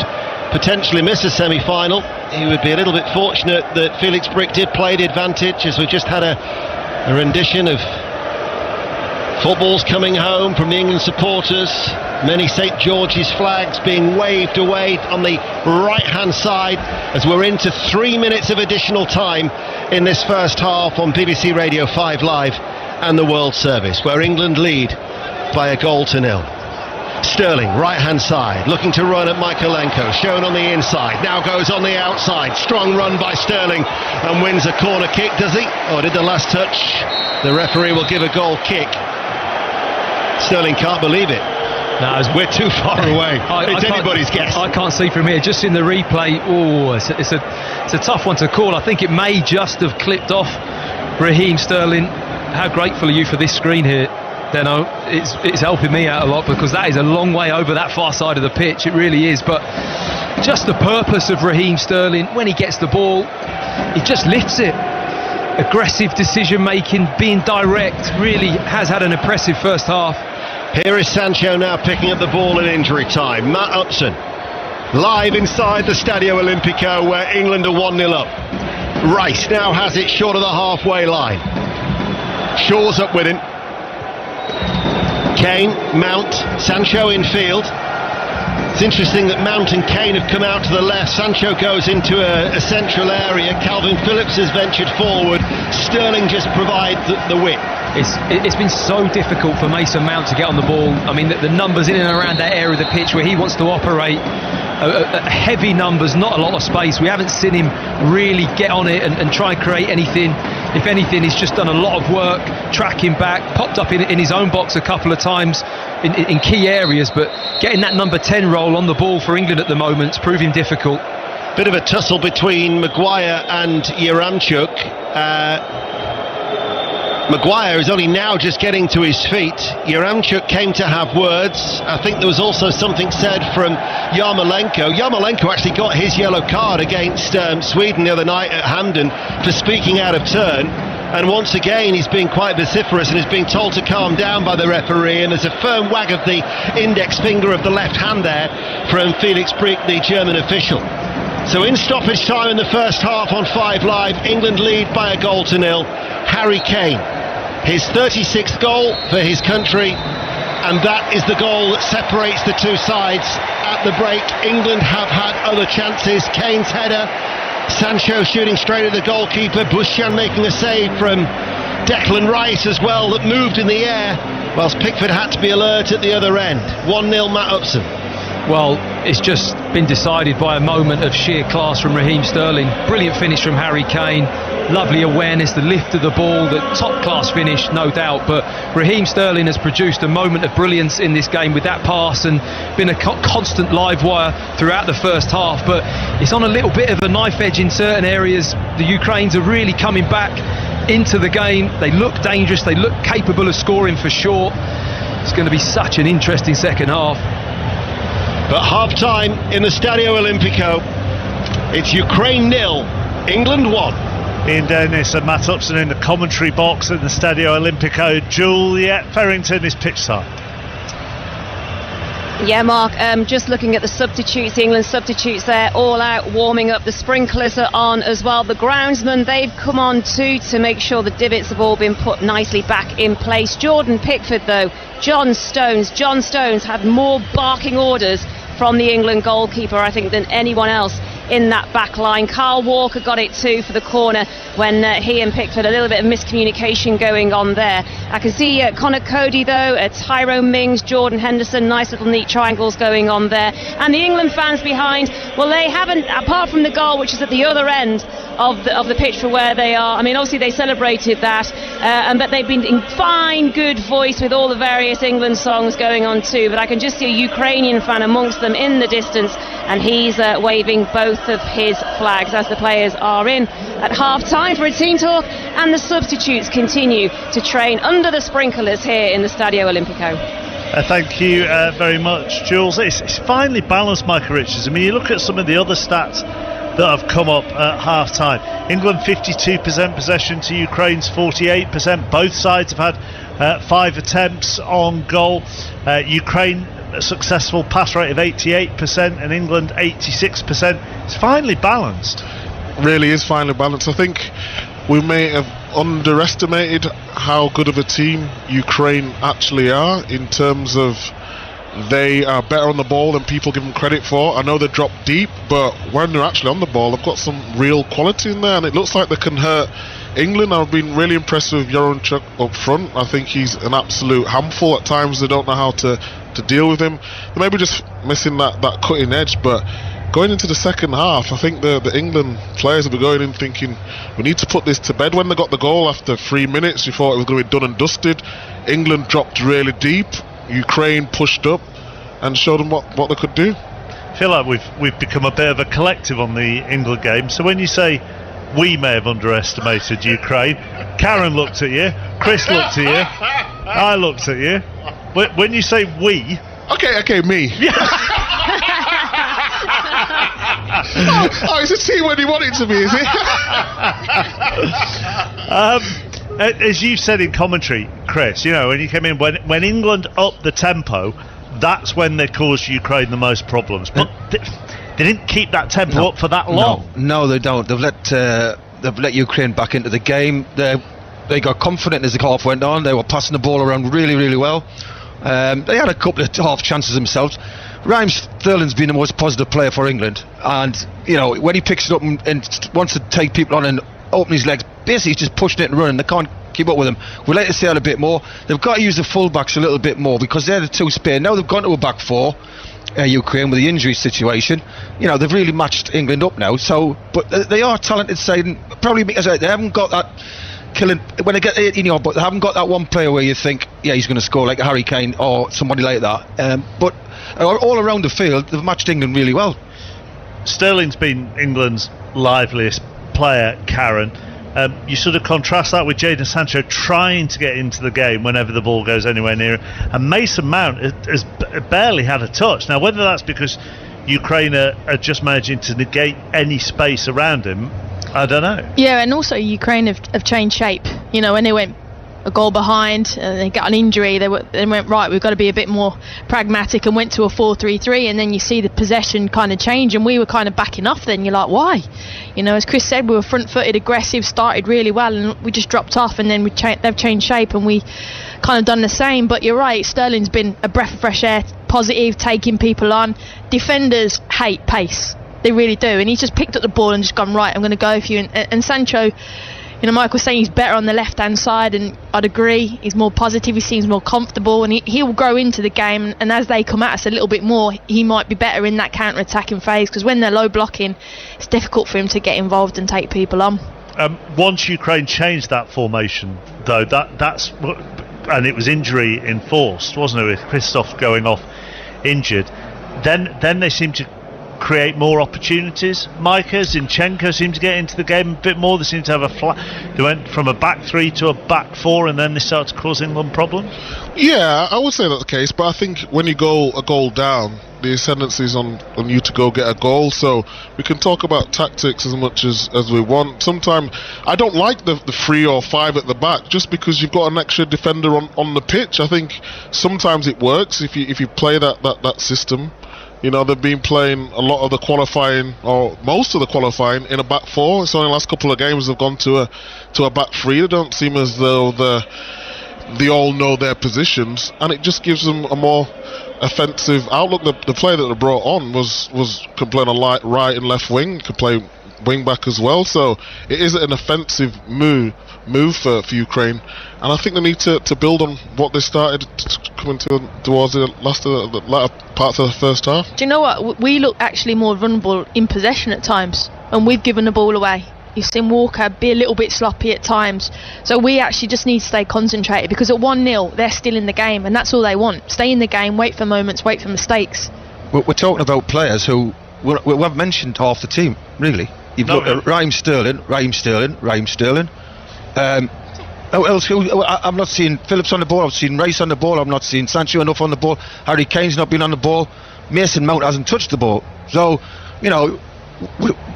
potentially miss a semi-final. He would be a little bit fortunate that Felix Brick did play the advantage, as we just had a rendition of footballs coming home from the England supporters. Many St George's flags being waved away on the right-hand side as we're into 3 minutes of additional time in this first half on BBC Radio 5 Live and the World Service, where England lead by a goal to nil. Sterling, right-hand side, looking to run at Michaelenko, shown on the inside, now goes on the outside. Strong run by Sterling and wins a corner kick, does he? Or did the last touch? The referee will give a goal kick. Sterling can't believe it. No, we're too far away. It's anybody's guess. I can't see from here. Just in the replay, it's a tough one to call. I think it may just have clipped off Raheem Sterling. How grateful are you for this screen here, Deno? It's helping me out a lot, because that is a long way over that far side of the pitch. It really is. But just the purpose of Raheem Sterling, when he gets the ball, he just lifts it. Aggressive decision making, being direct, really has had an impressive first half. Here is Sancho now picking up the ball in injury time. Matt Upson live inside the Stadio Olimpico, where England are 1-0 up. Rice now has it short of the halfway line. Shaw's up with him. Kane, Mount, Sancho in field. It's interesting that Mount and Kane have come out to the left. Sancho goes into a central area. Calvin Phillips has ventured forward. Sterling just provides the width. It's been so difficult for Mason Mount to get on the ball. I mean, the numbers in and around that area of the pitch where he wants to operate, heavy numbers, not a lot of space. We haven't seen him really get on it and try and create anything. If anything, he's just done a lot of work, tracking back, popped up in his own box a couple of times in key areas, but getting that number 10 role on the ball for England at the moment is proving difficult. Bit of a tussle between Maguire and Yaremchuk. Maguire is only now just getting to his feet. Yaremchuk came to have words. I think there was also something said from Yarmolenko. Yarmolenko actually got his yellow card against Sweden the other night at Hampden for speaking out of turn. And once again, he's been quite vociferous and is being told to calm down by the referee. And there's a firm wag of the index finger of the left hand there from Felix Brick, the German official. So in stoppage time in the first half on 5 Live, England lead by a goal to nil. Harry Kane, his 36th goal for his country, and that is the goal that separates the two sides at the break. England have had other chances. Kane's header, Sancho shooting straight at the goalkeeper, Bushan making a save from Declan Rice as well that moved in the air, whilst Pickford had to be alert at the other end. 1-0 Matt Upson. Well, it's just been decided by a moment of sheer class from Raheem Sterling. Brilliant finish from Harry Kane. Lovely awareness, the lift of the ball, the top-class finish, no doubt. But Raheem Sterling has produced a moment of brilliance in this game with that pass and been a constant live wire throughout the first half. But it's on a little bit of a knife edge in certain areas. The Ukrainians are really coming back into the game. They look dangerous. They look capable of scoring for sure. It's going to be such an interesting second half. But half-time in the Stadio Olimpico, it's Ukraine 0, England 1. Ian Dennis and Matt Upson in the commentary box in the Stadio Olimpico. Juliet Ferrington is pitch side. Yeah, Mark, just looking at the substitutes, the England substitutes there, all out, warming up. The sprinklers are on as well. The groundsmen, they've come on too to make sure the divots have all been put nicely back in place. Jordan Pickford, though, John Stones had more barking orders from the England goalkeeper, I think, than anyone else in that back line. Carl Walker got it too for the corner when he and Pickford, a little bit of miscommunication going on there. I can see Connor Cody though, Tyrone Mings, Jordan Henderson, nice little neat triangles going on there. And the England fans behind, well, they haven't, apart from the goal which is at the other end of the pitch for where they are. I mean, obviously they celebrated that, but they've been in fine, good voice with all the various England songs going on too. But I can just see a Ukrainian fan amongst them in the distance, and he's waving both of his flags as the players are in at half-time for a team talk, and the substitutes continue to train under the sprinklers here in the Stadio Olimpico. Thank you very much, Jules. It's finely balanced, Michael Richards. I mean, you look at some of the other stats that have come up at half-time. England 52% possession to Ukraine's 48%. Both sides have had 5 attempts on goal. Ukraine a successful pass rate of 88% and England 86%. It's finely balanced. Really is finely balanced. I think we may have underestimated how good of a team Ukraine actually are in terms of they are better on the ball than people give them credit for. I know they drop deep, but when they're actually on the ball, they've got some real quality in there, and it looks like they can hurt England. I've been really impressed with Yaronchuk up front. I think he's an absolute handful. At times they don't know how to deal with him. They may be just missing that cutting edge, but going into the second half, I think the England players will be going in thinking we need to put this to bed. When they got the goal after 3 minutes, you thought it was going to be done and dusted. England dropped really deep. Ukraine pushed up and showed them what they could do. I feel like we've become a bit of a collective on the England game. So when you say we may have underestimated Ukraine, Karen looked at you, Chris looked at you, I looked at you. When you say we... Okay, me. Yeah. Oh, it's a team when you want it to be, is it? As you said in commentary, Chris, you know, when you came in, when England upped the tempo, that's when they caused Ukraine the most problems. But they didn't keep that tempo up for that long. No, they don't. They've let Ukraine back into the game. They got confident as the half went on. They were passing the ball around really, really well. They had a couple of half chances themselves. Raheem Sterling's been the most positive player for England, and you know when he picks it up and wants to take people on and open his legs, basically he's just pushing it and running. They can't keep up with him. We'd like to see that a bit more. They've got to use the full-backs a little bit more because they're the two spare. Now they've gone to a back four, Ukraine, with the injury situation. You know, they've really matched England up now. So, but they are a talented side, and probably because they haven't got that killing when they get 18 but they haven't got that one player where you think, yeah, he's going to score like a Harry Kane or somebody like that. But all around the field, they've matched England really well. Sterling's been England's liveliest player, Karen. You sort of contrast that with Jadon Sancho trying to get into the game whenever the ball goes anywhere near him, and Mason Mount has barely had a touch. Now, whether that's because Ukraine are just managing to negate any space around him, I don't know. Yeah, and also Ukraine have changed shape. You know, when they went a goal behind and they got an injury, they went, right, we've got to be a bit more pragmatic, and went to a 4-3-3, and then you see the possession kind of change, and we were kind of backing off then. You're like, why? You know, as Chris said, we were front-footed, aggressive, started really well, and we just dropped off, and then they've changed shape, and we kind of done the same. But you're right, Sterling's been a breath of fresh air, positive, taking people on. Defenders hate pace. They really do, and he's just picked up the ball and just gone, right, I'm going to go for you. And Sancho, you know, Mike was saying he's better on the left-hand side, and I'd agree. He's more positive, he seems more comfortable, and he'll grow into the game. And as they come at us a little bit more, he might be better in that counter-attacking phase, because when they're low blocking, it's difficult for him to get involved and take people on. Once Ukraine changed that formation, though, that's and it was injury enforced, wasn't it, with Christoph going off injured, then they seemed to create more opportunities. Micah, Zinchenko seemed to get into the game a bit more. They seemed to have they went from a back three to a back four, and then they started to cause England problems. Yeah, I would say that's the case, but I think when you go a goal down, the ascendancy is on you to go get a goal. So we can talk about tactics as much as we want. Sometimes I don't like the 3 or 5 at the back just because you've got an extra defender on the pitch. I think sometimes it works if you play that system. You know, they've been playing a lot of the qualifying, or most of the qualifying, in a back four. It's only the last couple of games they've gone to a back three. They don't seem as though they all know their positions, and it just gives them a more offensive outlook. The player that they brought on could play on right and left wing, could play wing back as well. So it is an offensive move for Ukraine, and I think they need to build on what they started coming towards the latter parts of the first half. Do you know what? We look actually more vulnerable in possession at times, and we've given the ball away. You've seen Walker be a little bit sloppy at times, so we actually just need to stay concentrated, because at 1-0 they're still in the game, and that's all they want. Stay in the game, wait for moments, wait for mistakes. We're talking about players who we haven't mentioned half the team, really. You've looked at Raheem Sterling. Who else? I'm not seeing Phillips on the ball. I've seen Rice on the ball. I'm not seeing Sancho enough on the ball. Harry Kane's not been on the ball. Mason Mount hasn't touched the ball. So, you know,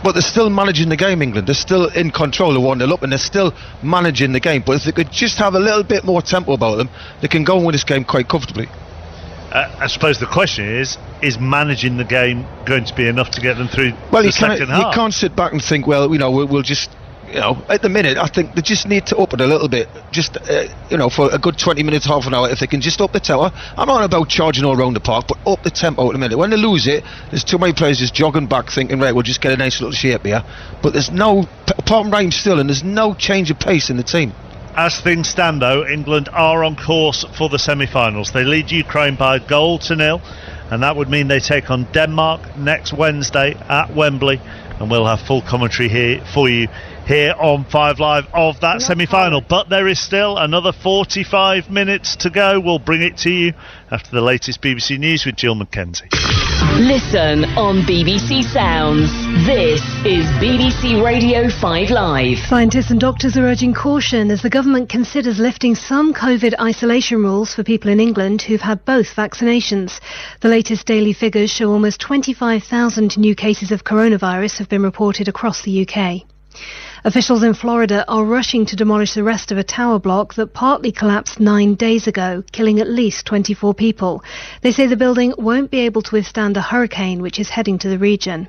but they're still managing the game, England. They're still in control of 1-0 up, and they're still managing the game. But if they could just have a little bit more tempo about them, they can go and win this game quite comfortably. I suppose the question is managing the game going to be enough to get them through the second half? You can't sit back and think, well, we'll just... at the minute, I think they just need to up it a little bit. Just, for a good 20 minutes, half an hour, if they can just up the tower. I'm not about charging all around the park, but up the tempo at the minute. When they lose it, there's too many players just jogging back thinking, right, we'll just get a nice little shape here. But there's no, apart from Raheem Sterling, there's no change of pace in the team. As things stand, though, England are on course for the semi-finals. They lead Ukraine by a goal to 0, and that would mean they take on Denmark next Wednesday at Wembley. And we'll have full commentary here for you here on 5 Live of that semi-final. But there is still another 45 minutes to go. We'll bring it to you after the latest BBC News with Jill Mackenzie. Listen on BBC Sounds. This is BBC Radio 5 Live. Scientists and doctors are urging caution as the government considers lifting some COVID isolation rules for people in England who've had both vaccinations. The latest daily figures show almost 25,000 new cases of coronavirus have been reported across the UK. Officials in Florida are rushing to demolish the rest of a tower block that partly collapsed 9 days ago, killing at least 24 people. They say the building won't be able to withstand a hurricane which is heading to the region.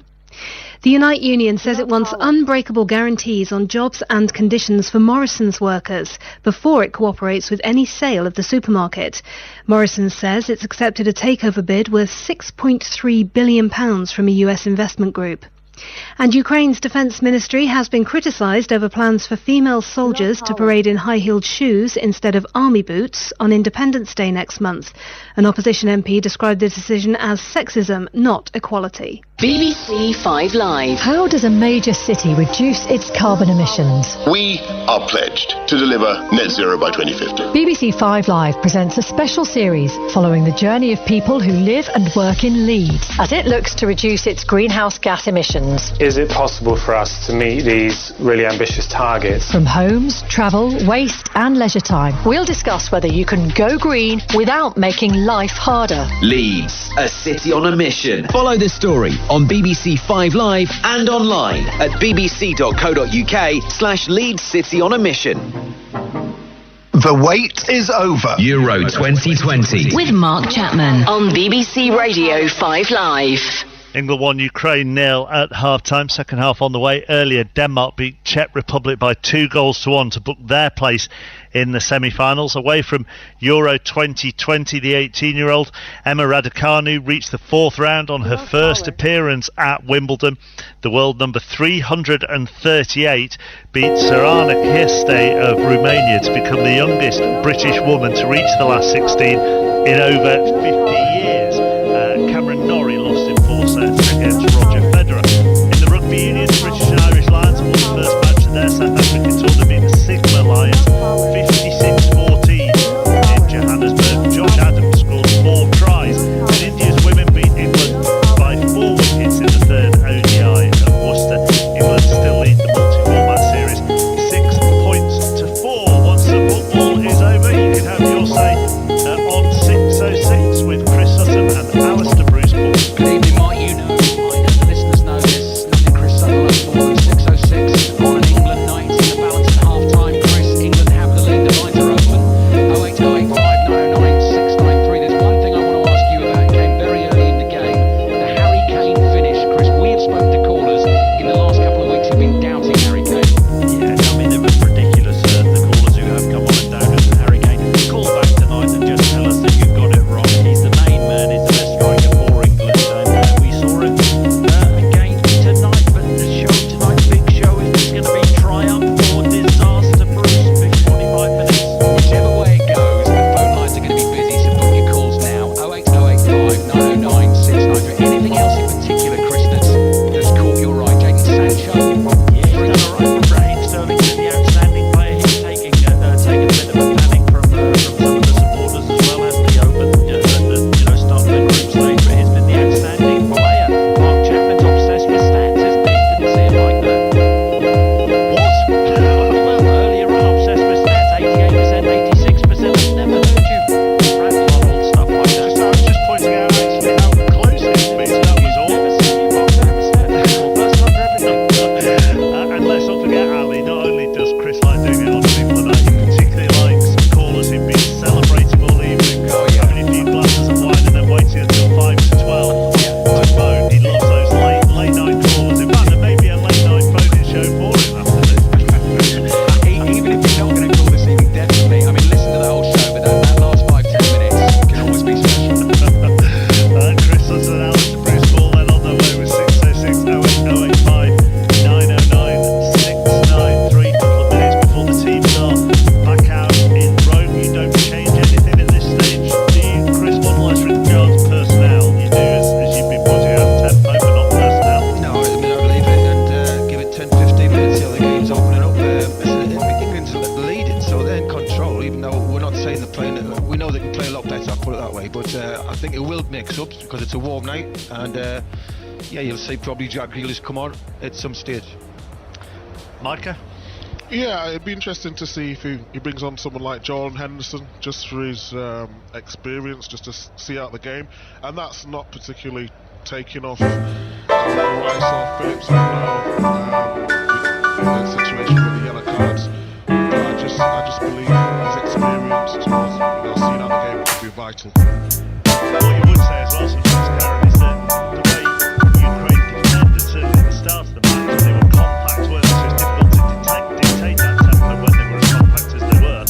The Unite Union says it wants unbreakable guarantees on jobs and conditions for Morrison's workers before it cooperates with any sale of the supermarket. Morrison's says it's accepted a takeover bid worth £6.3 billion from a US investment group. And Ukraine's defence ministry has been criticised over plans for female soldiers to parade in high-heeled shoes instead of army boots on Independence Day next month. An opposition MP described the decision as sexism, not equality. BBC 5 Live. How does a major city reduce its carbon emissions? We are pledged to deliver net zero by 2050. BBC 5 Live presents a special series following the journey of people who live and work in Leeds as it looks to reduce its greenhouse gas emissions. Is it possible for us to meet these really ambitious targets? From homes, travel, waste and leisure time, we'll discuss whether you can go green without making life harder. Leeds, a city on a mission. Follow the story on BBC 5 Live and online at bbc.co.uk/Leeds City on a Mission. The wait is over. Euro 2020. With Mark Chapman on BBC Radio 5 Live. England 1, Ukraine 0 at half-time. Second half on the way. Earlier, Denmark beat Czech Republic by 2-1 to book their place in the semi-finals. Away from Euro 2020, the 18-year-old Emma Raducanu reached the fourth round on her first appearance at Wimbledon. The world number 338 beat Sorana Kirste of Romania to become the youngest British woman to reach the last 16 in over 50 years. Cameron Norrie lost in 4 sets against Roger Federer. In the rugby union, the British and Irish Lions won the first match of their South African tour. They beat the Sigma Lions 56-14 in Johannesburg. Josh Adams scored 4 tries, and India's women beat England by 4 wickets in the third ODI at Worcester. England still lead the multi-format series 6 points to 4. Once the football is over, you can have your say on 606 with Chris Sutton it's a warm night, and you'll see probably Jack Grealish come on at some stage. Micah? Yeah, it'd be interesting to see if he brings on someone like Jordan Henderson, just for his experience, just to see out the game. And that's not particularly taking off Rice or Phillips the situation with the yellow cards. But I just believe his experience towards seeing out the game could be vital. What you would say as well, sometimes, Karen, is that the way Ukraine defended certainly at the start of the match, they were compact, weren't they? So it's difficult to dictate that tempo when they were as compact as they were.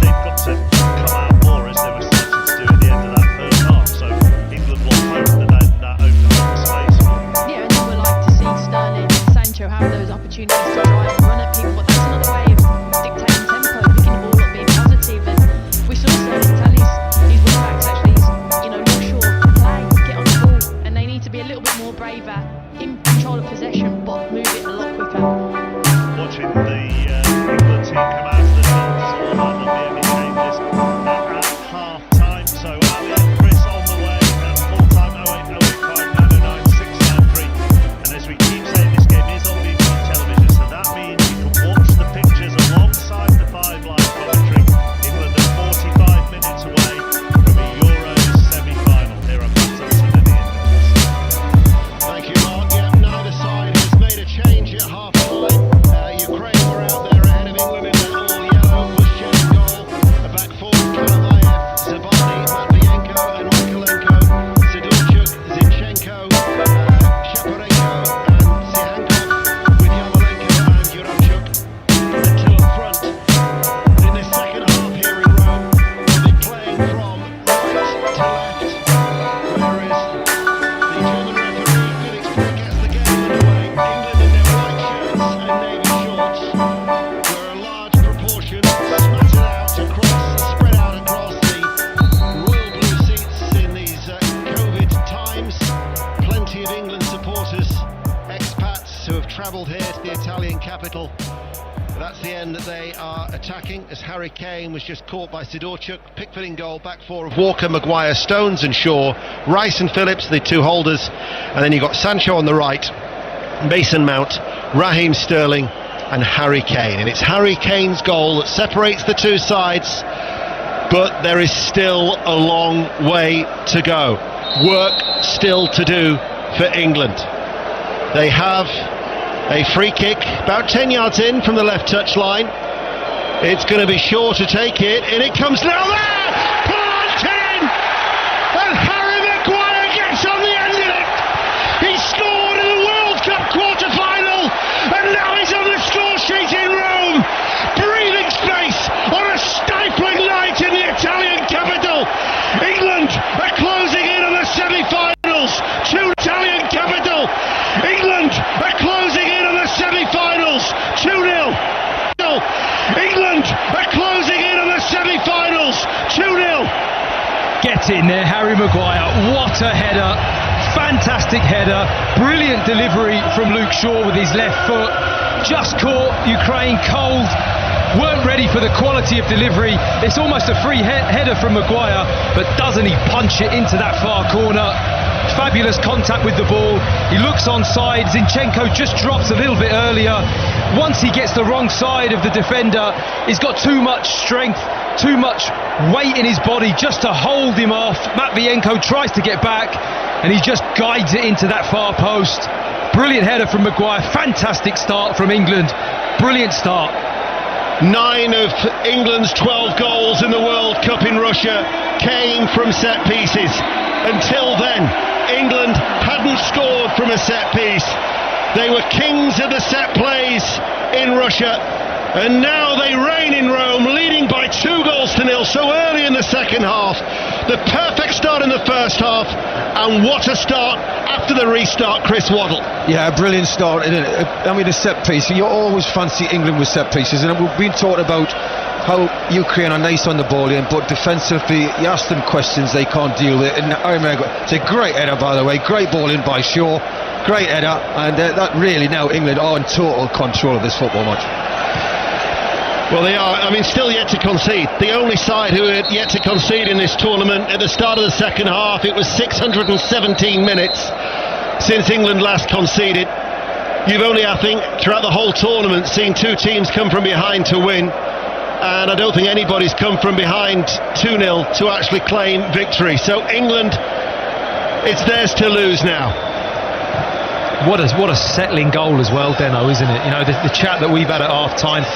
They've got to come out more as they were starting to do at the end of that first half. So England will hope that opens up the space. Yeah, and you would like to see Sterling and Sancho have those opportunities to try and run at people, but that's another way of dictating tempo, picking the ball up, being positive. And we saw Sterling tell his wing backs actually, not sure play, get on the ball, and they need to be a little bit more braver in control of possession, but move it a lot quicker. Watching the England team come out of the tunnels, all that will be any changes at half time. So Ali and Chris on the way at full time 08085 909 693. And as we keep saying, this game is on BBC television, so that means you can watch the pictures alongside the 5 live commentary. England are 45 minutes away from a Euros semi-final. Here are Matt Thompson and Ian Nicholas. Thank you, Mark. Yeah, neither side has made a change at half time. Ukraine were out there ahead of England in that all yellow push goal. A back four, Kalamayev, Zabani, Matvienko and Mikolenko, Sidorchuk, Zinchenko, Shaparenko and Sihankov with Yarmolenko and Yuramchuk. The two up front. But in this second half here in Rome, they'll be playing from right to left, whereas the German referee Felix Brück gets the game underway. England in their white shirts and navy shorts, where a large proportion smattered out spread out across the royal blue seats in these COVID times. Plenty of England supporters, expats who have travelled here to the Italian capital. That's the end that they are attacking, as Harry Kane was just caught by Sidorchuk. Pickford in goal, back four of Walker, Maguire, Stones and Shaw, Rice and Phillips, the two holders, and then you've got Sancho on the right, Mason Mount, Raheem Sterling and Harry Kane. And it's Harry Kane's goal that separates the two sides, but there is still a long way to go. Work still to do for England. They have a free kick about 10 yards in from the left touch line. It's going to be Shaw to take it, and it comes now there! Planted! And Harry Maguire gets on the end of it! He scored in the World Cup quarter-final, and now he's on the score sheet in Rome! Breathing space on a stifling night in the Italian capital! England are closing in on the semi-finals to Italian capital! England are closing in on the semi-finals 2-0! England are closing in on the semi-finals 2-0! Gets in there, Harry Maguire. What a header. Fantastic header. Brilliant delivery from Luke Shaw with his left foot. Just caught Ukraine cold. Weren't ready for the quality of delivery. It's almost a free header from Maguire, but doesn't he punch it into that far corner? Fabulous contact with the ball. He looks onside. Zinchenko just drops a little bit earlier. Once he gets the wrong side of the defender, he's got too much strength, too much weight in his body just to hold him off. Matvienko tries to get back, and he just guides it into that far post. Brilliant header from Maguire. Fantastic start from England. Brilliant start. 9 of England's 12 goals in the World Cup in Russia came from set pieces. Until then, England hadn't scored from a set piece. They were kings of the set plays in Russia, and now they reign in Rome, leading by 2-0 so early in the second half. The perfect start in the first half, and what a start after the restart, Chris Waddle. Yeah, a brilliant start, isn't it? I mean, a set piece, you always fancy England with set pieces, and we've been talking about how Ukraine are nice on the ball, but defensively, you ask them questions they can't deal with. And I remember, it's a great header, by the way, great ball in by Shaw, great header, and that really now England are in total control of this football match. Well, they are, I mean, still yet to concede. The only side who are yet to concede in this tournament. At the start of the second half, it was 617 minutes since England last conceded. You've only, I think, throughout the whole tournament, seen two teams come from behind to win. And I don't think anybody's come from behind 2-0 to actually claim victory. So England, it's theirs to lose now. What a settling goal as well, Deno, isn't it? You know, the chat that we've had at half-time,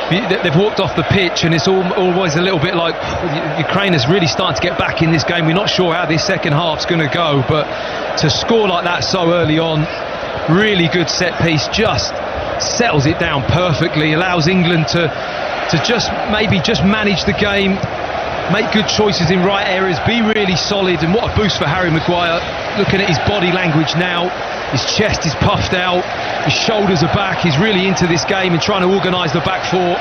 they've walked off the pitch and it's always a little bit like Ukraine is really starting to get back in this game. We're not sure how this second half's going to go, but to score like that so early on, really good set piece, just settles it down perfectly, allows England to just manage the game, make good choices in right areas, be really solid. And what a boost for Harry Maguire. Looking at his body language now, his chest is puffed out, his shoulders are back, he's really into this game and trying to organise the back four.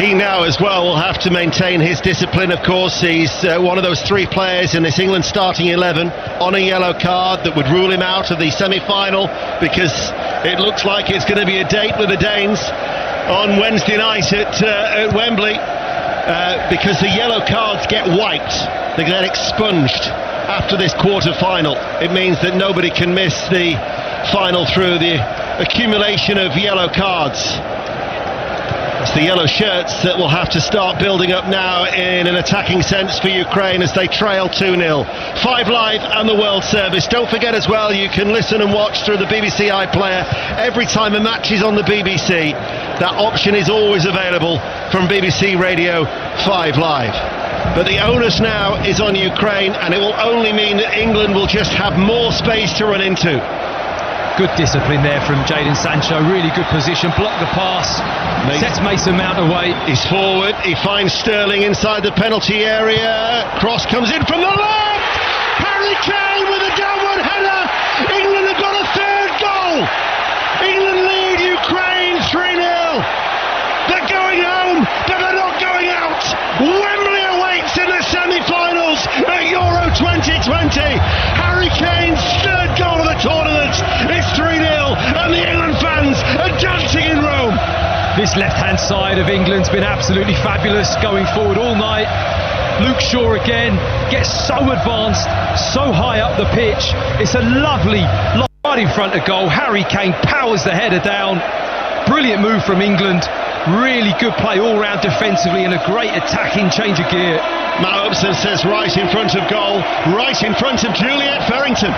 He now as well will have to maintain his discipline, of course. He's one of those three players in this England starting 11 on a yellow card that would rule him out of the semi-final, because it looks like it's going to be a date with the Danes on Wednesday night at Wembley, because the yellow cards get wiped, they get expunged after this quarter-final. It means that nobody can miss the final through the accumulation of yellow cards. It's the yellow shirts that will have to start building up now in an attacking sense for Ukraine as they trail 2-0. 5 Live and the World Service. Don't forget as well, you can listen and watch through the BBC iPlayer every time a match is on the BBC. That option is always available from BBC Radio 5 Live. But the onus now is on Ukraine, and it will only mean that England will just have more space to run into. Good discipline there from Jadon Sancho, really good position, blocked the pass, sets Mason Mount away. He's forward, he finds Sterling inside the penalty area, cross comes in from the left, Harry Kane with a downward header, England have got a third goal, England lead Ukraine 3-0, they're going home, but they're not going out. Wembley awaits in the semi-finals at Euro 2020. Harry Kane's third goal of the tournament. It's 3-0 and the England fans are dancing in Rome. This left-hand side of England's been absolutely fabulous, going forward all night. Luke Shaw again gets so advanced, so high up the pitch. It's a lovely line right in front of goal. Harry Kane powers the header down. Brilliant move from England. Really good play all round defensively and a great attacking change of gear. Matt Upson says right in front of goal, right in front of Juliet Farrington.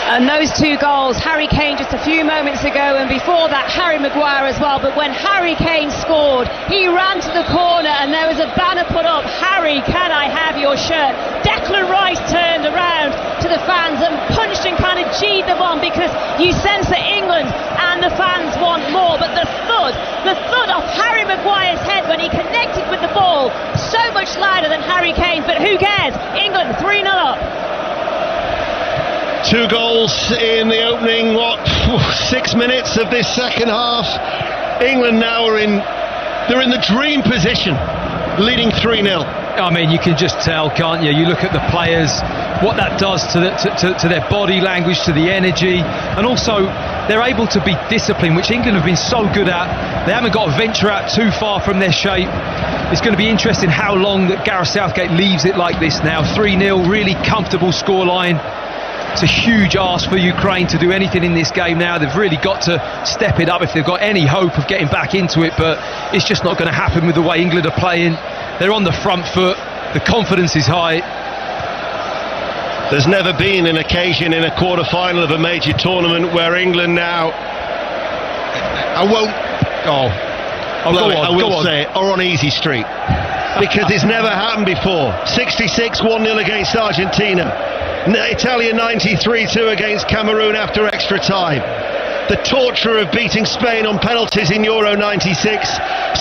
And those two goals, Harry Kane just a few moments ago, and before that Harry Maguire as well. But when Harry Kane scored, he ran to the corner and there was a banner put up, Harry, can I have your shirt? Declan Rice turned around to the fans and punched and kind of G'd them on, because you sense that England and the fans want more. But the thud off Harry Maguire's head when he connected with the ball, so much louder than Harry Kane's. But who cares? England 3-0 up. 2 goals in the opening 6 minutes of this second half. England now they're in the dream position, leading 3-0. I mean, you can just tell, can't you? You look at the players, what that does to their body language, to the energy, and also they're able to be disciplined, which England have been so good at. They haven't got to venture out too far from their shape. It's going to be interesting how long that Gareth Southgate leaves it like this now. 3-0, really comfortable scoreline. It's a huge ask for Ukraine to do anything in this game now. They've really got to step it up if they've got any hope of getting back into it, but it's just not going to happen with the way England are playing. They're on the front foot, the confidence is high. There's never been an occasion in a quarter-final of a major tournament where England now, I will say it, are on easy street, because it's never happened before. 66 1-0 against Argentina. Italia 93-2 against Cameroon after extra time. The torture of beating Spain on penalties in Euro 96.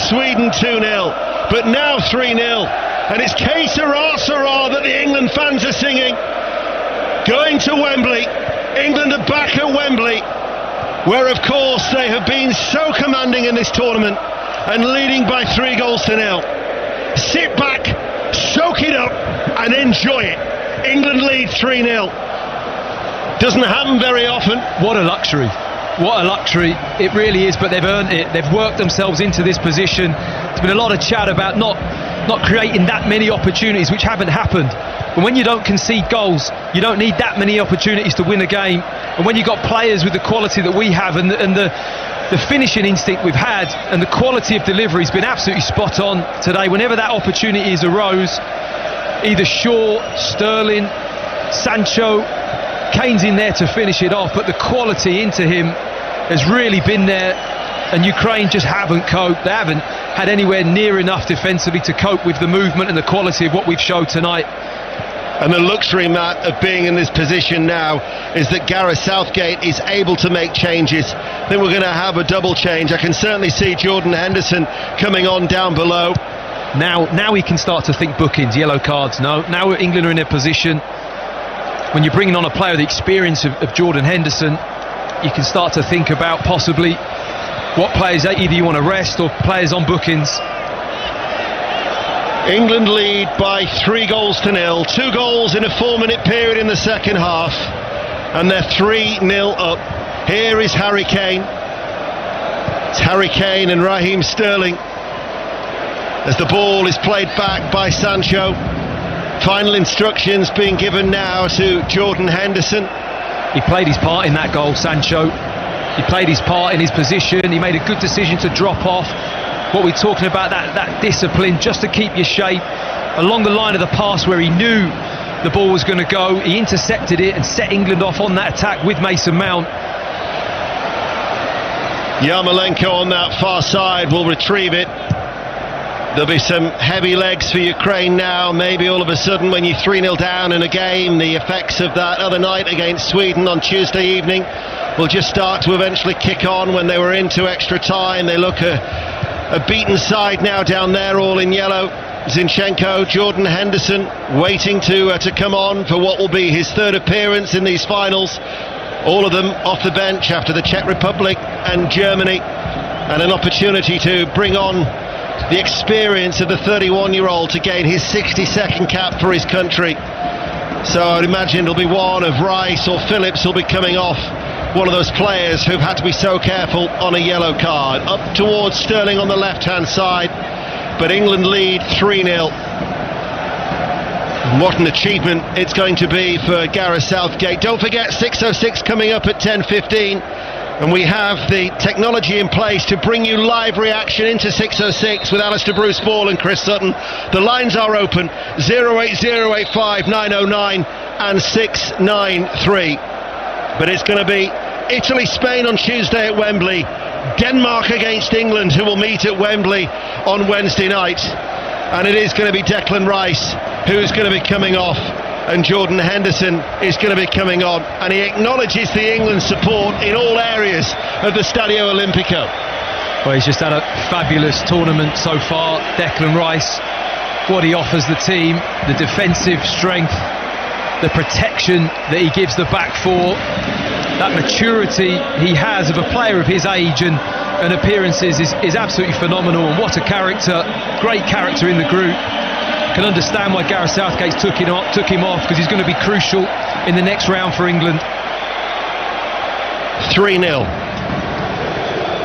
Sweden 2-0, but now 3-0. And it's Que Sera Sera that the England fans are singing. Going to Wembley. England are back at Wembley, where of course they have been so commanding in this tournament and leading by 3-0. Sit back, soak it up and enjoy it. England lead 3-0. Doesn't happen very often. What a luxury. What a luxury it really is, but they've earned it. They've worked themselves into this position. There's been a lot of chat about not creating that many opportunities, which haven't happened. But when you don't concede goals, you don't need that many opportunities to win a game. And when you've got players with the quality that we have and the finishing instinct we've had and the quality of delivery has been absolutely spot on today. Whenever that opportunity has arose, either Shaw, Sterling, Sancho, Kane's in there to finish it off, but the quality into him has really been there, and Ukraine just haven't coped. They haven't had anywhere near enough defensively to cope with the movement and the quality of what we've showed tonight. And the luxury, Matt, of being in this position now is that Gareth Southgate is able to make changes. I think we're going to have a double change. I can certainly see Jordan Henderson coming on down below. Now he can start to think bookings, yellow cards. No, now England are in a position when you're bringing on a player with the experience of Jordan Henderson, you can start to think about possibly what players either you want to rest or players on bookings. England lead by 3-0. 2 goals in a 4-minute period in the second half, and they're 3-0 up. Here is Harry Kane. It's Harry Kane and Raheem Sterling as the ball is played back by Sancho. Final instructions being given now to Jordan Henderson. He played his part in that goal, Sancho. He played his part in his position. He made a good decision to drop off. What we're talking about, that discipline just to keep your shape along the line of the pass where he knew the ball was going to go. He intercepted it and set England off on that attack with Mason Mount. Yarmolenko on that far side will retrieve it. There'll be some heavy legs for Ukraine now. Maybe all of a sudden when you're 3-0 down in a game, the effects of that other night against Sweden on Tuesday evening will just start to eventually kick on when they were into extra time. They look a beaten side now down there, all in yellow. Zinchenko, Jordan Henderson waiting to come on for what will be his third appearance in these finals. All of them off the bench after the Czech Republic and Germany, and an opportunity to bring on the experience of the 31-year-old to gain his 62nd cap for his country. So I'd imagine it'll be one of Rice or Phillips who'll be coming off, one of those players who've had to be so careful on a yellow card. Up towards Sterling on the left-hand side, but England lead 3-0. What an achievement it's going to be for Gareth Southgate. Don't forget 6:06 coming up at 10:15. And we have the technology in place to bring you live reaction into 6:06 with Alistair Bruce Ball and Chris Sutton. The lines are open, 08085 909 and 693. But it's going to be Italy-Spain on Tuesday at Wembley, Denmark against England, who will meet at Wembley on Wednesday night. And it is going to be Declan Rice who's going to be coming off, and Jordan Henderson is going to be coming on, and he acknowledges the England support in all areas of the Stadio Olimpico. Well, he's just had a fabulous tournament so far, Declan Rice. What he offers the team, the defensive strength, the protection that he gives the back four, that maturity he has of a player of his age and appearances is absolutely phenomenal. And what a character, great character in the group. Can understand why Gareth Southgate took him off, because he's going to be crucial in the next round for England. 3-0.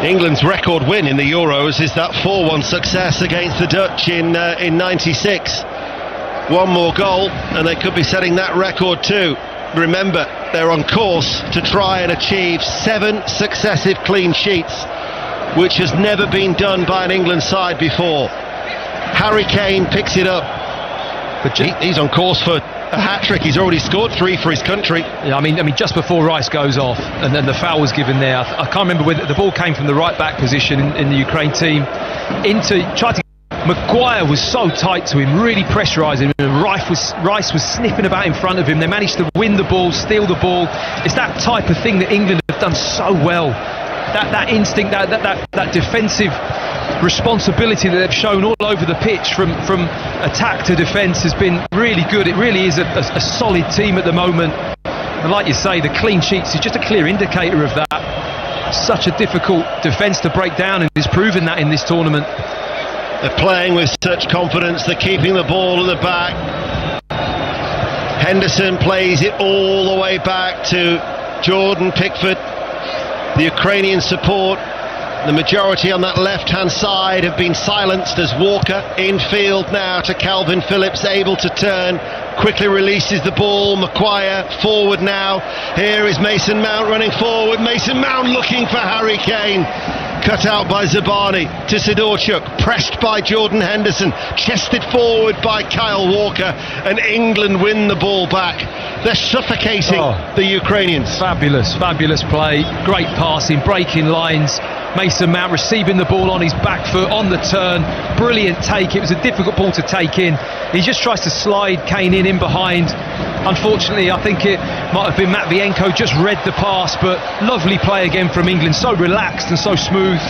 England's record win in the Euros is that 4-1 success against the Dutch in 96. One more goal and they could be setting that record too. Remember, they're on course to try and achieve 7 successive clean sheets, which has never been done by an England side before. Harry Kane picks it up, but he's on course for a hat-trick. He's already scored 3 for his country. Yeah, I mean, just before Rice goes off, and then the foul was given there. I can't remember whether the ball came from the right-back position in the Ukraine team. Maguire was so tight to him, really pressurising him, and Rice was sniffing about in front of him. They managed to win the ball, steal the ball. It's that type of thing that England have done so well. That instinct, that defensive responsibility that they've shown all over the pitch from attack to defence has been really good. It really is a solid team at the moment. And like you say, the clean sheets is just a clear indicator of that. Such a difficult defence to break down, and he's proven that in this tournament. They're playing with such confidence, they're keeping the ball at the back. Henderson plays it all the way back to Jordan Pickford. The Ukrainian support, the majority on that left-hand side, have been silenced as Walker infield now to Calvin Phillips, able to turn, quickly releases the ball. Maguire forward now. Here is Mason Mount running forward. Mason Mount looking for Harry Kane. Cut out by Zabani to Sidorchuk, pressed by Jordan Henderson, chested forward by Kyle Walker, and England win the ball back. They're suffocating the Ukrainians. Fabulous play, great passing, breaking lines. Mason Mount receiving the ball on his back foot on the turn, brilliant take. It was a difficult ball to take in. He just tries to slide Kane in behind. Unfortunately, I think it might have been Matvienko just read the pass, but lovely play again from England, so relaxed and so smooth.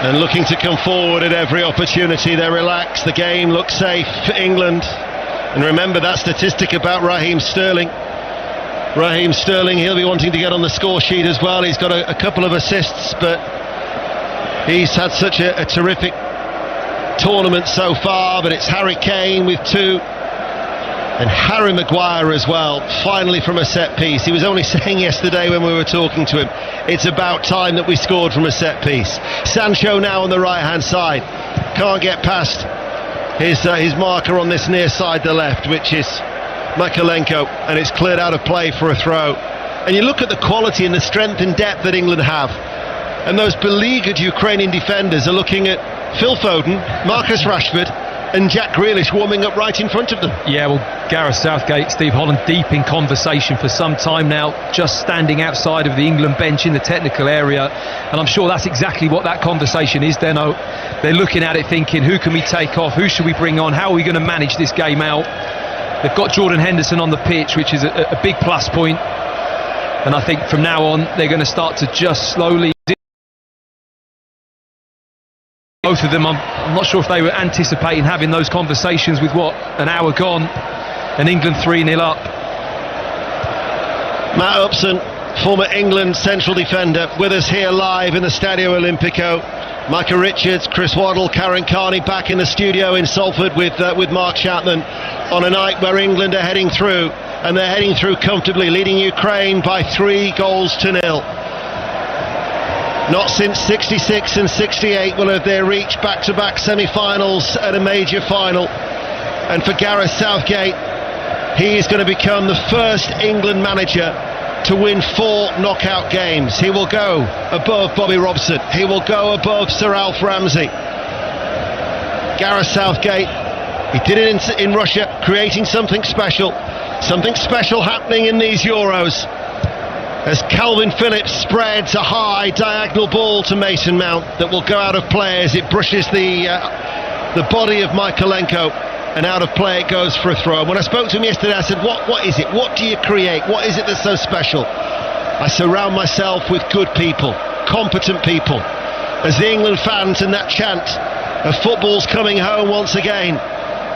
And looking to come forward at every opportunity. They're relaxed, the game looks safe for England. And remember that statistic about Raheem Sterling. Raheem Sterling, he'll be wanting to get on the score sheet as well. He's got a couple of assists, but he's had such a terrific tournament so far. But it's Harry Kane with 2. And Harry Maguire as well, finally from a set piece. He was only saying yesterday when we were talking to him, it's about time that we scored from a set piece. Sancho now on the right hand side, can't get past his marker on this near side, the left, which is Mykolenko, and it's cleared out of play for a throw. And you look at the quality and the strength and depth that England have, and those beleaguered Ukrainian defenders are looking at Phil Foden, Marcus Rashford and Jack Grealish warming up right in front of them. Yeah, well, Gareth Southgate, Steve Holland deep in conversation for some time now, just standing outside of the England bench in the technical area, and I'm sure that's exactly what that conversation is. They're looking at it thinking, who can we take off, who should we bring on, how are we going to manage this game out. They've got Jordan Henderson on the pitch, which is a big plus point, and I think from now on they're going to start to just slowly. Both of them, I'm not sure if they were anticipating having those conversations with an hour gone, and England 3-0 up. Matt Upson, former England central defender, with us here live in the Stadio Olimpico. Micah Richards, Chris Waddle, Karen Carney back in the studio in Salford with Mark Chapman on a night where England are heading through, and they're heading through comfortably, leading Ukraine by 3-0. Not since 66 and 68 will have they reached back-to-back semi-finals at a major final. And for Gareth Southgate, he is going to become the first England manager to win 4 knockout games. He will go above Bobby Robson. He will go above Sir Alf Ramsey. Gareth Southgate, he did it in Russia, creating something special happening in these Euros. As Calvin Phillips spreads a high diagonal ball to Mason Mount that will go out of play as it brushes the body of Mykolenko, and out of play it goes for a throw. And when I spoke to him yesterday, I said, what is it? What do you create? What is it that's so special? I surround myself with good people, competent people. As the England fans and that chant of football's coming home once again,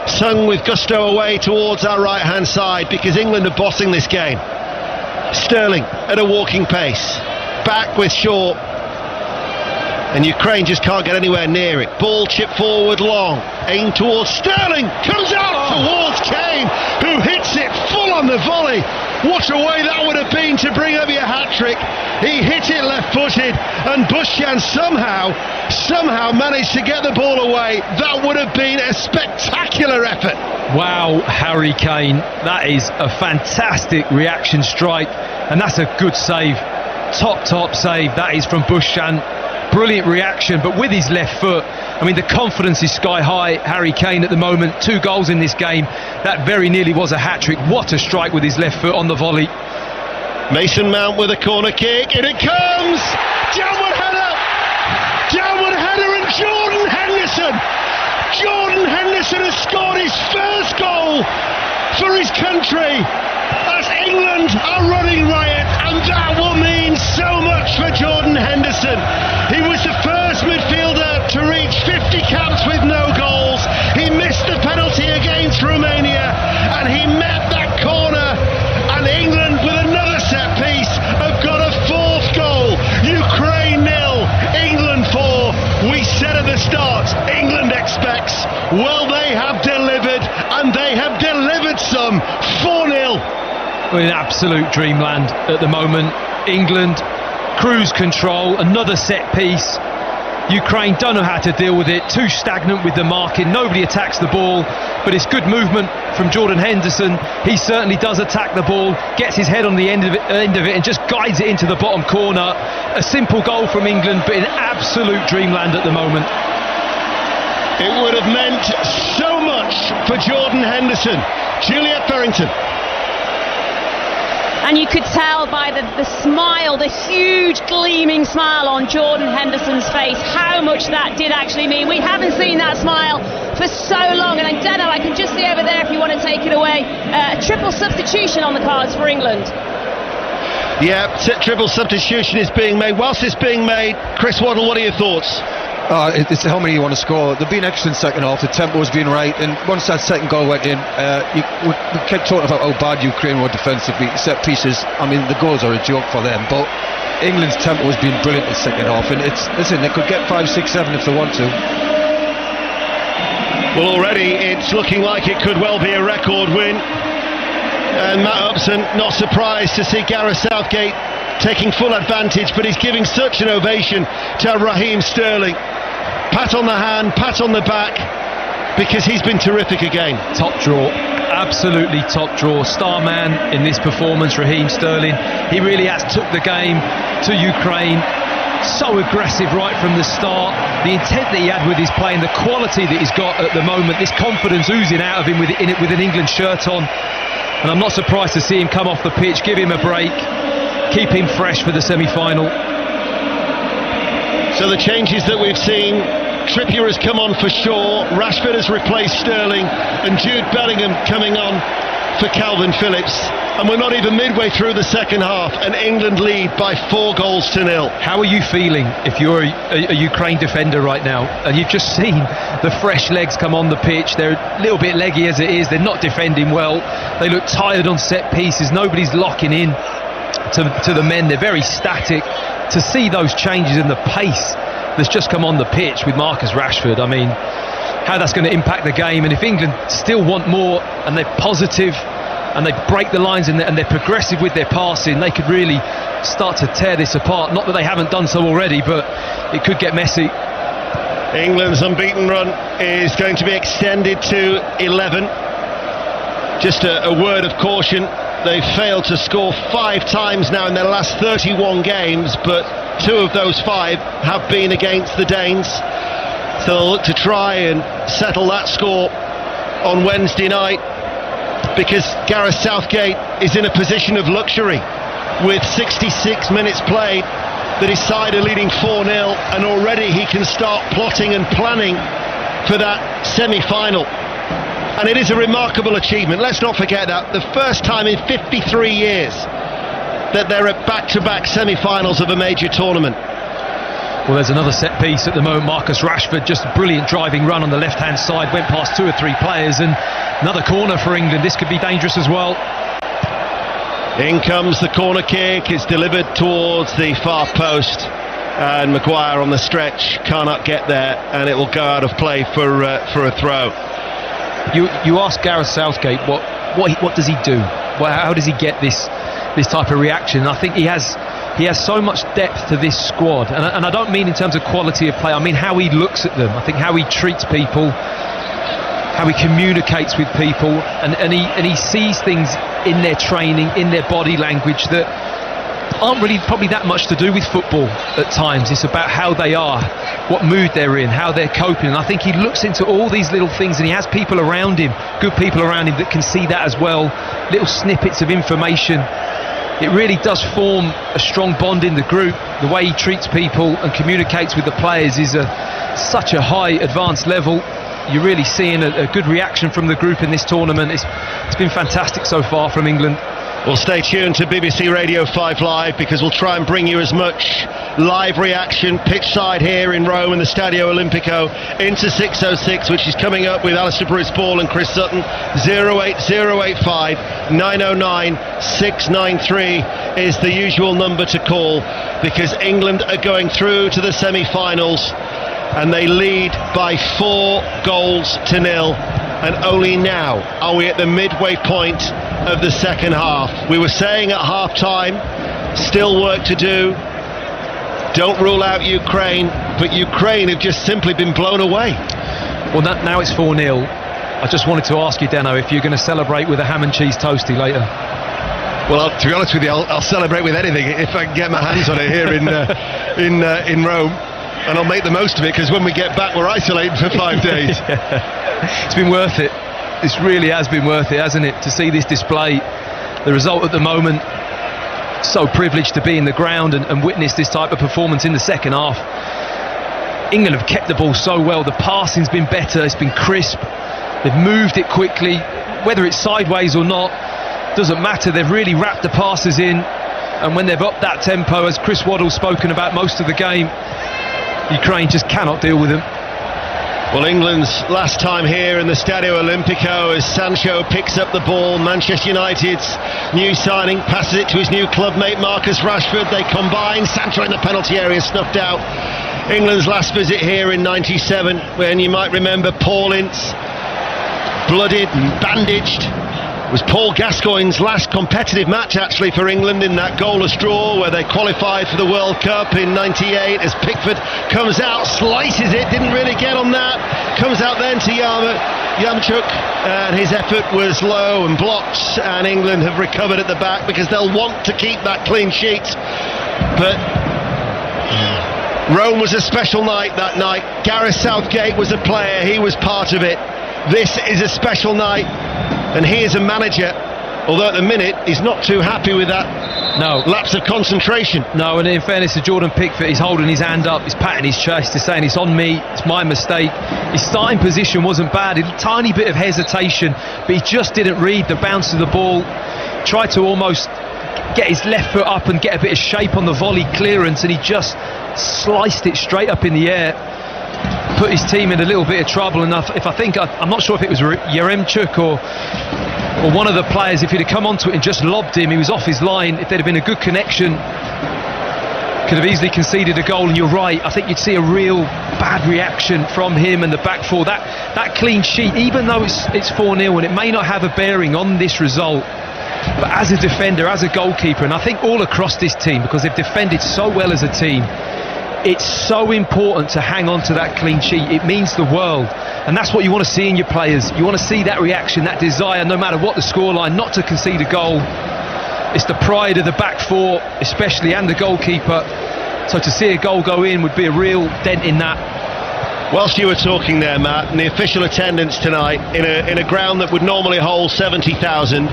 sung with gusto away towards our right-hand side, because England are bossing this game. Sterling at a walking pace, back with Shaw, and Ukraine just can't get anywhere near it. Ball chipped forward long, aimed towards Sterling, comes out towards Kane, who hits it full on the volley. What a way that would have been to bring up your hat-trick. He hit it left-footed, and Bushchan somehow managed to get the ball away. That would have been a spectacular effort. Wow, Harry Kane, that is a fantastic reaction strike, and that's a good save. Top save, that is from Bushchan. Brilliant reaction, but with his left foot. I mean, the confidence is sky high. Harry Kane at the moment, 2 goals in this game. That very nearly was a hat-trick. What a strike with his left foot on the volley. Mason Mount with a corner kick, and it comes! Downward header, and Jordan Henderson! Jordan Henderson has scored his first goal for his country as England are running riot, and that will mean so much for Jordan Henderson. He was the first midfielder to reach 50 caps with no goals. He missed the penalty against Romania, and he met that corner, and England with another set piece have got a 4th goal. Ukraine 0, England 4. We said at the start, England expects. Well, they have delivered, and they have delivered some. 4-0. We're in absolute dreamland at the moment. England cruise control, another set piece. Ukraine don't know how to deal with it, too stagnant with the marking, nobody attacks the ball, but it's good movement from Jordan Henderson. He certainly does attack the ball, gets his head on the end of it and just guides it into the bottom corner. A simple goal from England, but in absolute dreamland at the moment. It would have meant so much for Jordan Henderson. Juliet Farrington. And you could tell by the smile, the huge gleaming smile on Jordan Henderson's face, how much that did actually mean. We haven't seen that smile for so long. And Deno, I can just see over there if you want to take it away. A triple substitution on the cards for England. Yeah, triple substitution is being made. Whilst it's being made, Chris Waddle, what are your thoughts? It's how many you want to score. They've been excellent second half. The tempo's been right, and once that second goal went in, we kept talking about how bad Ukraine were defensively. Set pieces, I mean, the goals are a joke for them, but England's tempo has been brilliant in the second half, and they could get 5, 6, 7 if they want to. Well, already it's looking like it could well be a record win, and Matt Upson not surprised to see Gareth Southgate taking full advantage, but he's giving such an ovation to Raheem Sterling. Pat on the hand, pat on the back, because he's been terrific again. Top draw, absolutely top draw. Star man in this performance, Raheem Sterling. He really has took the game to Ukraine. So aggressive right from the start. The intent that he had with his play and the quality that he's got at the moment, this confidence oozing out of him with an England shirt on. And I'm not surprised to see him come off the pitch, give him a break, keep him fresh for the semi-final. So the changes that we've seen, Trippier has come on for Shaw, Rashford has replaced Sterling, and Jude Bellingham coming on for Calvin Phillips. And we're not even midway through the second half, and England lead by 4-0. How are you feeling if you're a Ukraine defender right now, and you've just seen the fresh legs come on the pitch? They're a little bit leggy as it is, they're not defending well, they look tired on set pieces, nobody's locking in to the men, they're very static. To see those changes in the pace that's just come on the pitch with Marcus Rashford, I mean, how that's going to impact the game. And if England still want more, and they're positive and they break the lines and they're progressive with their passing, they could really start to tear this apart. Not that they haven't done so already, but it could get messy. England's unbeaten run is going to be extended to 11. Just a word of caution, they've failed to score 5 times now in their last 31 games, but 2 of those 5 have been against the Danes. So they'll look to try and settle that score on Wednesday night, because Gareth Southgate is in a position of luxury with 66 minutes played, that his side are leading 4-0, and already he can start plotting and planning for that semi-final. And it is a remarkable achievement. Let's not forget that the first time in 53 years that they're at back-to-back semi-finals of a major tournament. Well, there's another set piece at the moment. Marcus Rashford, just a brilliant driving run on the left-hand side, went past 2 or 3 players, and another corner for England. This could be dangerous as well. In comes the corner kick. It's delivered towards the far post, and Maguire on the stretch cannot get there, and it will go out of play for a throw. You ask Gareth Southgate what does he do? How does he get this type of reaction? I think he has so much depth to this squad, and I don't mean in terms of quality of play. I mean how he looks at them. I think how he treats people, how he communicates with people, and he sees things in their training, in their body language that aren't really probably that much to do with football at times. It's about how they are, what mood they're in, how they're coping. And I think he looks into all these little things, and he has people around him, good people around him that can see that as well, little snippets of information. It really does form a strong bond in the group. The way he treats people and communicates with the players is such a high advanced level. You're really seeing a good reaction from the group in this tournament. It's been fantastic so far from England. Well, stay tuned to BBC Radio 5 Live, because we'll try and bring you as much live reaction pitch side here in Rome in the Stadio Olimpico into 606, which is coming up with Alistair Bruce-Ball and Chris Sutton. 08085 909 693 is the usual number to call, because England are going through to the semi-finals, and they lead by 4-0, and only now are we at the midway point of the second half. We were saying at half time, still work to do, don't rule out Ukraine, but Ukraine have just simply been blown away. Well, now it's 4-0. I just wanted to ask you, Deno, if you're going to celebrate with a ham and cheese toastie later. Well, to be honest with you, I'll celebrate with anything if I can get my hands on it here in Rome, and I'll make the most of it, because when we get back, we're isolated for 5 days. It's been worth it. This really has been worth it, hasn't it? To see this display, the result at the moment. So privileged to be in the ground and witness this type of performance in the second half. England have kept the ball so well. The passing's been better. It's been crisp. They've moved it quickly, whether it's sideways or not. Doesn't matter, they've really wrapped the passes in, and when they've upped that tempo, as Chris Waddle's spoken about most of the game, Ukraine just cannot deal with them. Well, England's last time here in the Stadio Olimpico as Sancho picks up the ball. Manchester United's new signing passes it to his new clubmate Marcus Rashford. They combine, Sancho in the penalty area snuffed out. England's last visit here in '97, when you might remember Paul Ince, blooded and bandaged. Was Paul Gascoigne's last competitive match actually for England in that goalless draw where they qualified for the World Cup in '98, as Pickford comes out, slices it, didn't really get on that, comes out then to Yaremchuk, and his effort was low and blocked, and England have recovered at the back because they'll want to keep that clean sheet. But Rome was a special night that night. Gareth Southgate was a player, he was part of it. This is a special night, and he is a manager, although at the minute he's not too happy with that lapse of concentration. No, and in fairness to Jordan Pickford, he's holding his hand up, he's patting his chest, he's saying it's on me, it's my mistake. His starting position wasn't bad, a tiny bit of hesitation, but he just didn't read the bounce of the ball, tried to almost get his left foot up and get a bit of shape on the volley clearance, and he just sliced it straight up in the air. Put his team in a little bit of trouble, and I'm not sure if it was Yaremchuk or one of the players, if he'd have come onto it and just lobbed him, he was off his line. If there'd have been a good connection, could have easily conceded a goal. And you're right, I think you'd see a real bad reaction from him and the back four. That clean sheet, even though it's 4-0 and it may not have a bearing on this result, but as a defender, as a goalkeeper, and I think all across this team, because they've defended so well as a team, it's so important to hang on to that clean sheet. It means the world, and that's what you want to see in your players. You want to see that reaction, that desire, no matter what the scoreline, not to concede a goal. It's the pride of the back four especially, and the goalkeeper, so to see a goal go in would be a real dent in that. Whilst you were talking there, Matt, and the official attendance tonight in a ground that would normally hold 70,000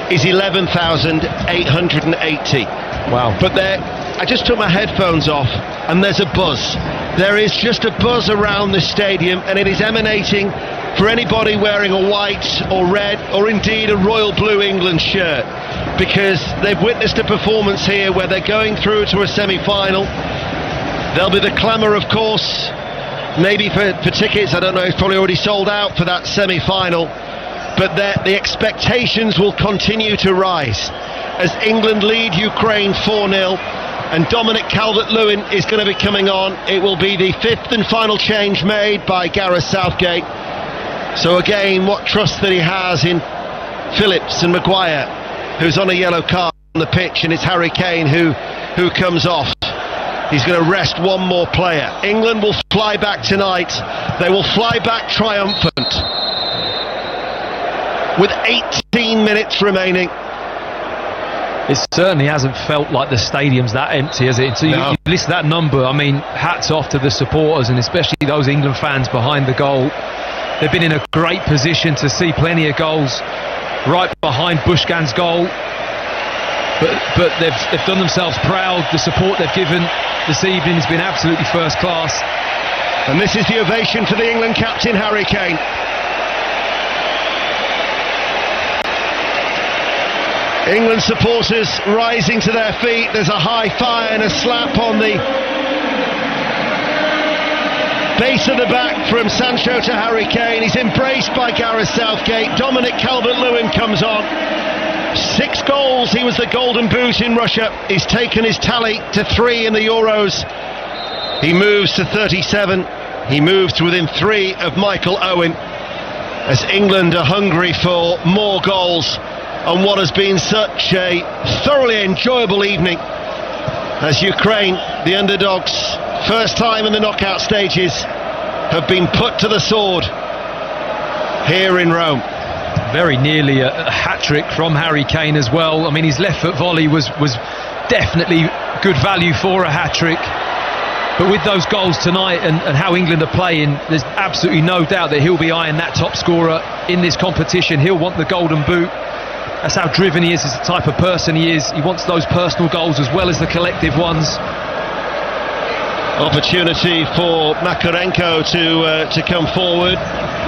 is 11,880. Wow. But I just took my headphones off, and there's a buzz. There is just a buzz around the stadium, and it is emanating for anybody wearing a white or red or indeed a royal blue England shirt, because they've witnessed a performance here where they're going through to a semi-final. There'll be the clamour, of course, maybe for tickets. I don't know, it's probably already sold out for that semi-final, but the expectations will continue to rise as England lead Ukraine 4-0, and Dominic Calvert-Lewin is going to be coming on. It will be the fifth and final change made by Gareth Southgate. So again, what trust that he has in Phillips and Maguire, who's on a yellow card on the pitch, and it's Harry Kane who comes off. He's going to rest one more player. England will fly back tonight. They will fly back triumphant with 18 minutes remaining. It certainly hasn't felt like the stadium's that empty, has it? So you listen to that number, I mean, hats off to the supporters, and especially those England fans behind the goal. They've been in a great position to see plenty of goals right behind Bushkan's goal. But they've done themselves proud. The support they've given this evening has been absolutely first class. And this is the ovation for the England captain, Harry Kane. England supporters rising to their feet. There's a high five and a slap on the base of the back from Sancho to Harry Kane. He's embraced by Gareth Southgate. Dominic Calvert-Lewin comes on. 6 goals, he was the golden boot in Russia. He's taken his tally to 3 in the Euros. He moves to 37. He moves to within 3 of Michael Owen, as England are hungry for more goals on what has been such a thoroughly enjoyable evening. as Ukraine, the underdogs, first time in the knockout stages, have been put to the sword here in Rome. Very nearly a hat-trick from Harry Kane as well. I mean, his left foot volley was definitely good value for a hat-trick. But with those goals tonight and how England are playing, there's absolutely no doubt that he'll be eyeing that top scorer in this competition. He'll want the golden boot. That's how driven he is, the type of person he is. He wants those personal goals as well as the collective ones. Opportunity for Makarenko to come forward.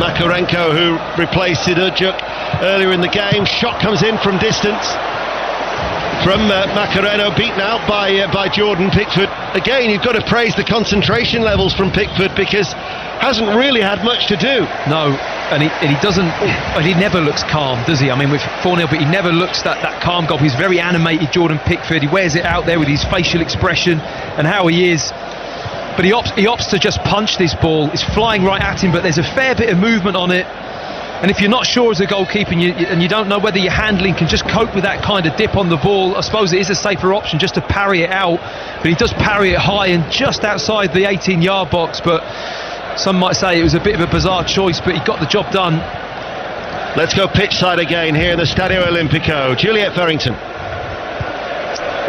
Makarenko, who replaced Sidurjuk earlier in the game. Shot comes in from distance from Macareno, beaten out by Jordan Pickford. Again, you've got to praise the concentration levels from Pickford, because hasn't really had much to do. No, and he doesn't. But he never looks calm, does he? I mean, with 4-0, but he never looks that calm goal. He's very animated, Jordan Pickford. He wears it out there with his facial expression and how he is. But he opts to just punch this ball. It's flying right at him, but there's a fair bit of movement on it. And if you're not sure as a goalkeeper and you don't know whether your handling can just cope with that kind of dip on the ball, I suppose it is a safer option just to parry it out. But he does parry it high and just outside the 18-yard box. But some might say it was a bit of a bizarre choice, but he got the job done. Let's go pitch side again here in the Stadio Olimpico. Juliet Farrington.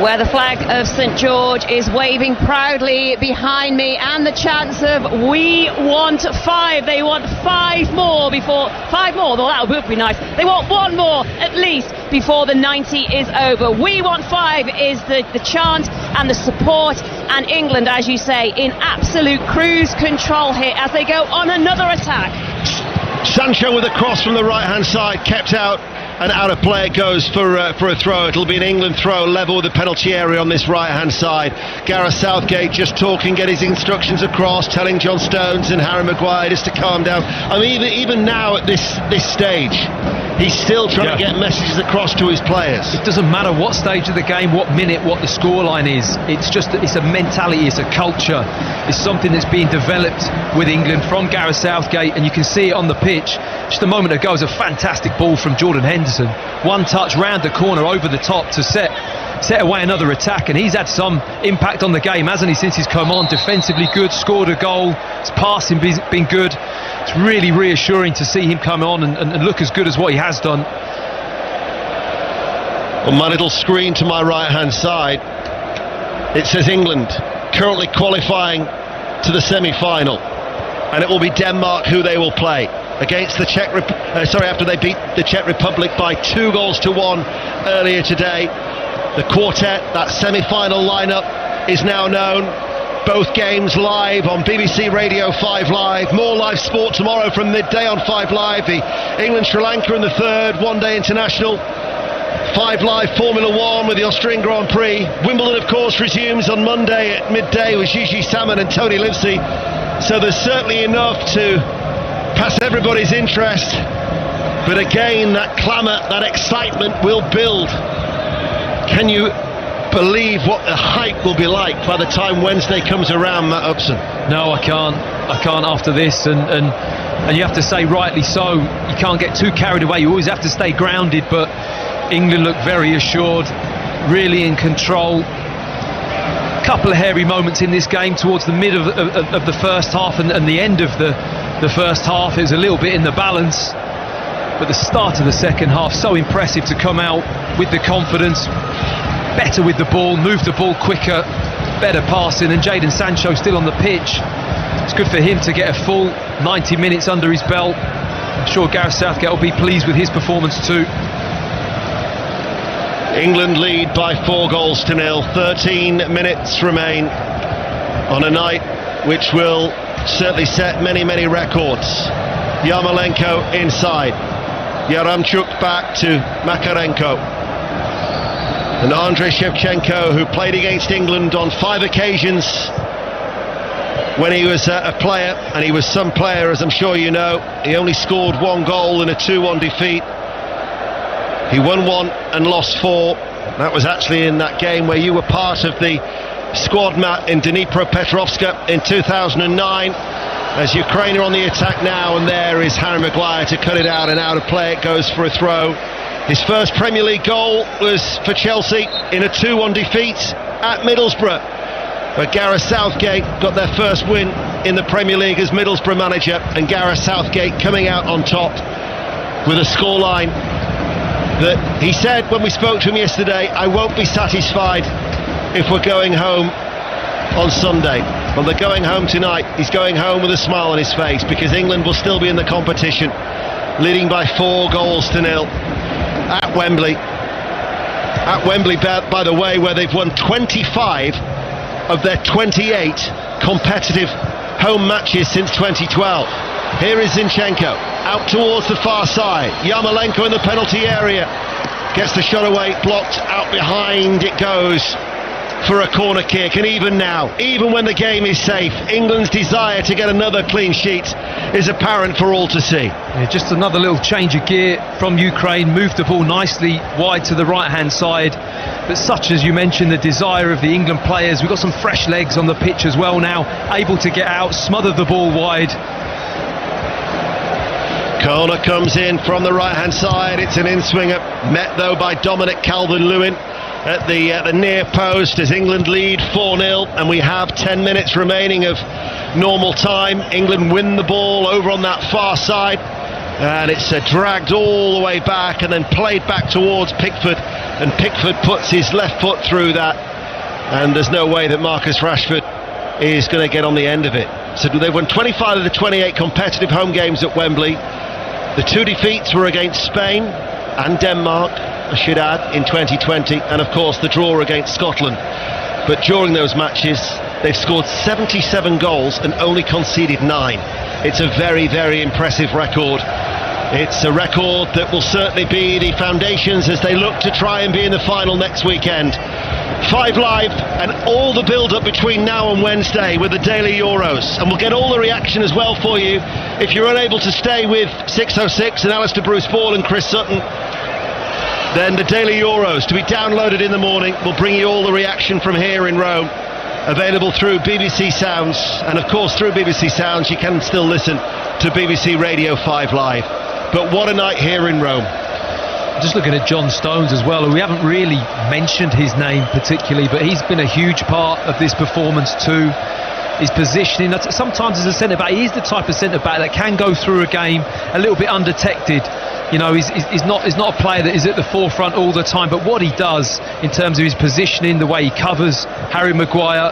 Where the flag of St George is waving proudly behind me, and the chance of we want 5. They want 5 more before 5 more. Well, that would be nice. They want 1 more at least before the 90 is over. We want 5 is the chant and the support, and England, as you say, in absolute cruise control here as they go on another attack. Sancho with a cross from the right hand side, kept out. And out of play it goes for a throw. It'll be an England throw, level with the penalty area on this right-hand side. Gareth Southgate just talking, get his instructions across, telling John Stones and Harry Maguire just to calm down. I mean, even now at this stage, he's still trying to get messages across to his players. It doesn't matter what stage of the game, what minute, what the scoreline is. It's a mentality, it's a culture. It's something that's being developed with England from Gareth Southgate, and you can see it on the pitch. Just a moment ago, it was a fantastic ball from Jordan Henderson. One touch round the corner over the top to set away another attack, and he's had some impact on the game, hasn't he, since he's come on? Defensively good, scored a goal, his passing been good. It's really reassuring to see him come on and look as good as what he has done. On my little screen to my right hand side, it says England currently qualifying to the semi-final, and it will be Denmark who they will play against the after they beat the Czech Republic by 2-1 earlier today. The quartet, that semi-final lineup, is now known. Both games live on BBC Radio 5 Live. More live sport tomorrow from midday on 5 Live. The England-Sri Lanka in the third one-day international. 5 Live Formula 1 with the Austrian Grand Prix. Wimbledon, of course, resumes on Monday at midday with Gigi Salmon and Tony Livesey. So there's certainly enough to pass everybody's interest. But again, that clamour, that excitement will build. Can you believe what the hype will be like by the time Wednesday comes around, Matt Upson? No, I can't after this, and you have to say rightly so. You can't get too carried away. You always have to stay grounded, but England look very assured, really in control. Couple of hairy moments in this game towards the mid of the first half and the end of the first half. It was a little bit in the balance, but the start of the second half, so impressive to come out with the confidence, better with the ball, move the ball quicker, better passing, and Jadon Sancho still on the pitch. It's good for him to get a full 90 minutes under his belt. I'm sure Gareth Southgate will be pleased with his performance too. England lead by 4-0. 13 minutes remain on a night which will certainly set many records. Yarmolenko inside, Yaramchuk back to Makarenko, and Andrei Shevchenko, who played against England on 5 occasions when he was a player, and he was some player, as I'm sure you know. He only scored 1 goal in a 2-1 defeat. He won 1 and lost 4. That was actually in that game where you were part of the squad, Matt, in Dnipropetrovsk in 2009. As Ukraina on the attack now, and there is Harry Maguire to cut it out, and out of play it goes for a throw. His first Premier League goal was for Chelsea in a 2-1 defeat at Middlesbrough, where Gareth Southgate got their first win in the Premier League as Middlesbrough manager, and Gareth Southgate coming out on top with a scoreline that he said when we spoke to him yesterday, I won't be satisfied if we're going home on Sunday. Well, they're going home tonight. He's going home with a smile on his face because England will still be in the competition, leading by 4-0 at Wembley. At Wembley, by the way, where they've won 25 of their 28 competitive home matches since 2012. Here is Zinchenko, out towards the far side. Yarmolenko in the penalty area. Gets the shot away, blocked, out behind it goes for a corner kick. And even now, even when the game is safe, England's desire to get another clean sheet is apparent for all to see. Yeah, just another little change of gear from Ukraine, moved the ball nicely wide to the right-hand side. But such as you mentioned, the desire of the England players, we've got some fresh legs on the pitch as well now, able to get out, smother the ball wide. Corner comes in from the right-hand side. It's an in-swinger, met though by Dominic Calvert-Lewin at the near post as England lead 4-0, and we have 10 minutes remaining of normal time. England win the ball over on that far side, and it's dragged all the way back and then played back towards Pickford, and Pickford puts his left foot through that, and there's no way that Marcus Rashford is going to get on the end of it. So they've won 25 of the 28 competitive home games at Wembley. The 2 defeats were against Spain and Denmark, I should add, in 2020, and of course the draw against Scotland. But during those matches they've scored 77 goals and only conceded 9. It's a very, very impressive record. It's a record that will certainly be the foundations as they look to try and be in the final next weekend. 5 Live and all the build-up between now and Wednesday with the Daily Euros, and we'll get all the reaction as well for you if you're unable to stay with 606 and Alistair Bruce Ball and Chris Sutton. Then the Daily Euros, to be downloaded in the morning, will bring you all the reaction from here in Rome, available through BBC Sounds, and of course through BBC Sounds you can still listen to BBC Radio 5 Live. But what a night here in Rome. Just looking at John Stones as well, we haven't really mentioned his name particularly, but he's been a huge part of this performance too. His positioning, sometimes as a centre-back, he is the type of centre-back that can go through a game a little bit undetected. You know, he's not a player that is at the forefront all the time, but what he does in terms of his positioning, the way he covers Harry Maguire,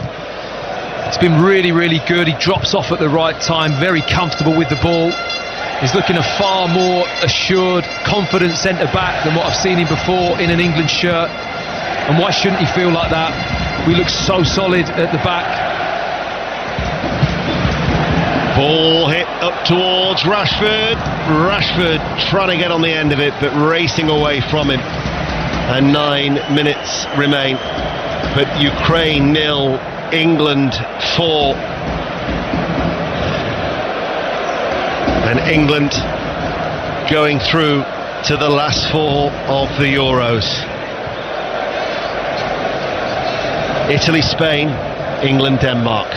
it's been really, really good. He drops off at the right time, very comfortable with the ball. He's looking a far more assured, confident centre-back than what I've seen him before in an England shirt. And why shouldn't he feel like that? We look so solid at the back. Ball hit up towards Rashford. Rashford trying to get on the end of it, but racing away from him. And 9 minutes remain. But Ukraine 0, England 4. And England going through to the last 4 of the Euros. Italy, Spain, England, Denmark.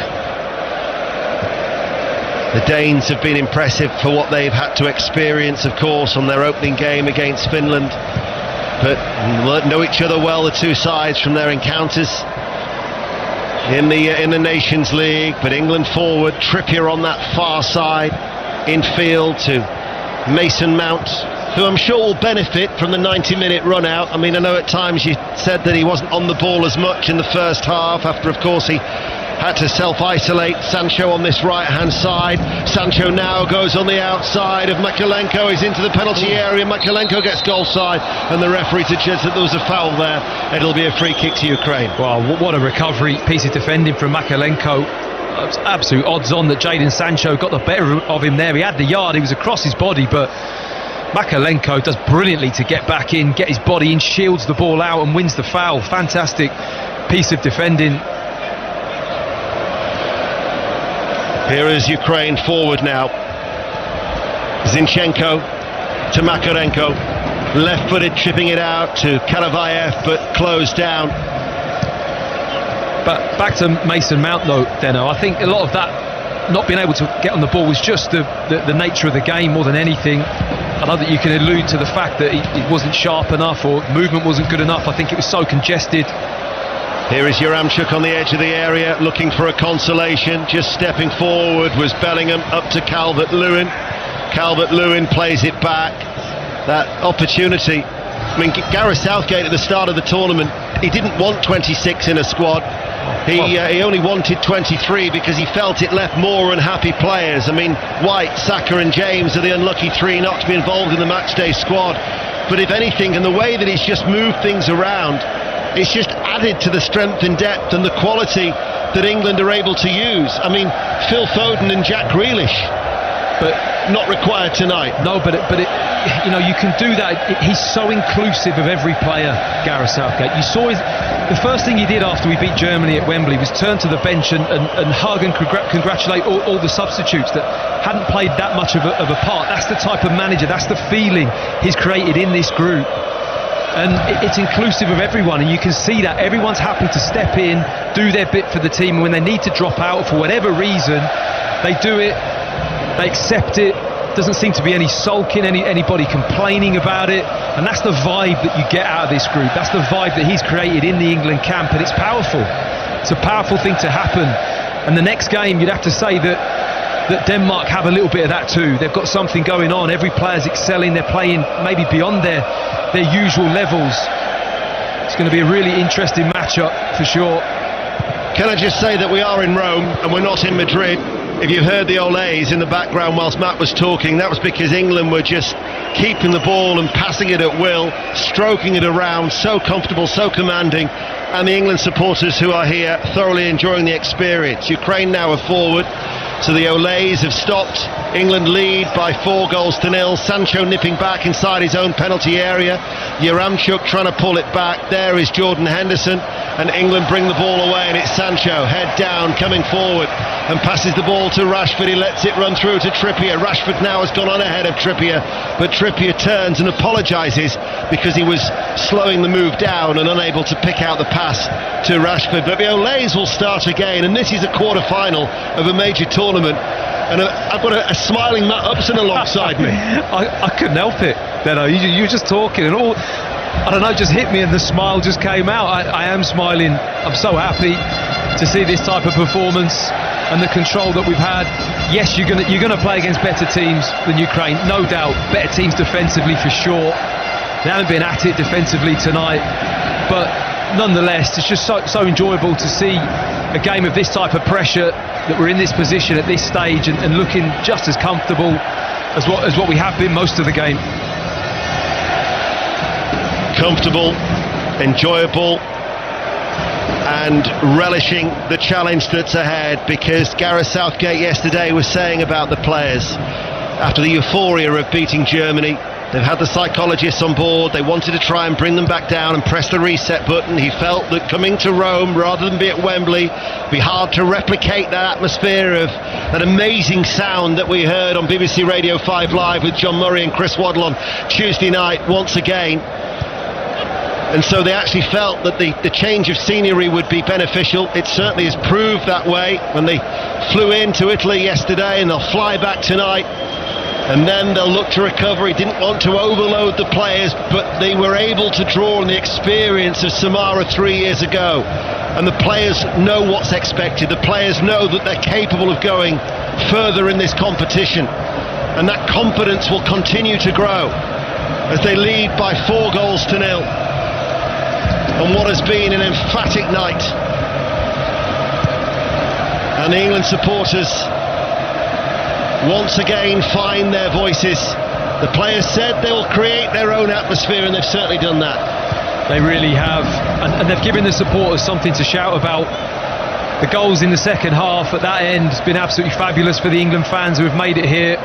The Danes have been impressive for what they've had to experience, of course, on their opening game against Finland. But know each other well, the two sides, from their encounters in the Nations League. But England forward, Trippier on that far side, infield to Mason Mount, who I'm sure will benefit from the 90-minute run out. I mean, I know at times you said that he wasn't on the ball as much in the first half, after of course he had to self-isolate. Sancho on this right-hand side. Sancho now goes on the outside of Mykolenko. He's into the penalty area. Mykolenko gets goal side, and the referee suggests that there was a foul there. It'll be a free kick to Ukraine. Wow, what a recovery, piece of defending from Mykolenko. It's absolute odds on that Jadon Sancho got the better of him there. He had the yard, he was across his body, but Mykolenko does brilliantly to get back in, get his body in, shields the ball out and wins the foul. Fantastic piece of defending. Here is Ukraine forward now. Zinchenko to Makarenko. Left-footed, chipping it out to Karavayev, but closed down. But back to Mason Mount though, Deno, I think a lot of that not being able to get on the ball was just the nature of the game more than anything. I know that you can allude to the fact that it wasn't sharp enough or movement wasn't good enough. I think it was so congested. Here is Yaramchuk on the edge of the area looking for a consolation. Just stepping forward was Bellingham, up to Calvert-Lewin. Calvert-Lewin plays it back. That opportunity. I mean, Gareth Southgate at the start of the tournament, he didn't want 26 in a squad. He only wanted 23 because he felt it left more unhappy players. I mean, White, Saka and James are the unlucky three not to be involved in the matchday squad. But if anything, and the way that he's just moved things around, it's just added to the strength and depth and the quality that England are able to use. I mean, Phil Foden and Jack Grealish, but not required tonight. No, but you know, you can do that. He's so inclusive of every player, Gareth Southgate. You saw the first thing he did after we beat Germany at Wembley was turn to the bench and hug and congratulate all the substitutes that hadn't played that much of a part. That's the type of manager, that's the feeling he's created in this group. And it's inclusive of everyone, and you can see that everyone's happy to step in, do their bit for the team, and when they need to drop out for whatever reason, they do it, they accept it. Doesn't seem to be any sulking, anybody complaining about it, and that's the vibe that you get out of this group. That's the vibe that he's created in the England camp, and it's powerful. It's a powerful thing to happen. And the next game, you'd have to say that Denmark have a little bit of that too. They've got something going on. Every player's excelling. They're playing maybe beyond their usual levels. It's going to be a really interesting matchup for sure. Can I just say that we are in Rome and we're not in Madrid? If you heard the olays in the background whilst Matt was talking, that was because England were just keeping the ball and passing it at will, stroking it around, so comfortable, so commanding, and the England supporters who are here thoroughly enjoying the experience. Ukraine now are forward, so the olays have stopped. England lead by 4-0. Sancho nipping back inside his own penalty area. Yaramchuk trying to pull it back. There is Jordan Henderson, and England bring the ball away, and it's Sancho, head down, coming forward, and passes the ball to Rashford. He lets it run through to Trippier. Rashford now has gone on ahead of Trippier, but Trippier turns and apologises because he was slowing the move down and unable to pick out the pass to Rashford. But the olays will start again, and this is a quarter-final of a major tournament. And I've got a smiling Matt Upson alongside me. I couldn't help it. You were just talking and all, I don't know, just hit me and the smile just came out. I am smiling. I'm so happy to see this type of performance and the control that we've had. Yes, you're gonna play against better teams than Ukraine, no doubt. Better teams defensively for sure. They haven't been at it defensively tonight, but nonetheless, it's just so enjoyable to see a game of this type of pressure, that we're in this position at this stage and looking just as comfortable as what we have been most of the game. Comfortable, enjoyable, and relishing the challenge that's ahead, because Gareth Southgate yesterday was saying about the players, after the euphoria of beating Germany, they've had the psychologists on board. They wanted to try and bring them back down and press the reset button. He felt that coming to Rome rather than be at Wembley, it'd be hard to replicate that atmosphere of that amazing sound that we heard on BBC Radio 5 Live with John Murray and Chris Waddle on Tuesday night once again. And so they actually felt that the change of scenery would be beneficial. It certainly has proved that way when they flew into Italy yesterday, and they'll fly back tonight. And then they'll look to recover. He didn't want to overload the players, but they were able to draw on the experience of Samara 3 years ago. And the players know what's expected. The players know that they're capable of going further in this competition. And that confidence will continue to grow as they lead by 4-0 on what has been an emphatic night. And the England supporters once again find their voices. The players said they will create their own atmosphere, and they've certainly done that. They really have, and they've given the supporters something to shout about. The goals in the second half at that end has been absolutely fabulous for the England fans who have made it here.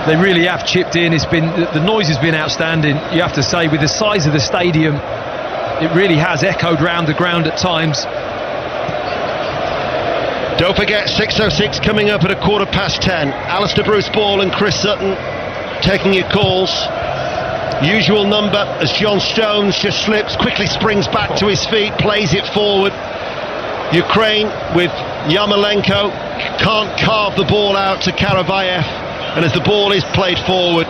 They really have chipped in. The noise has been outstanding, you have to say, with the size of the stadium. It really has echoed round the ground at times. Don't forget, 6:06 coming up at 10:15. Alistair Bruce Ball and Chris Sutton taking your calls. Usual number as John Stones just slips, quickly springs back to his feet, plays it forward. Ukraine with Yarmolenko, can't carve the ball out to Karavayev. And as the ball is played forward,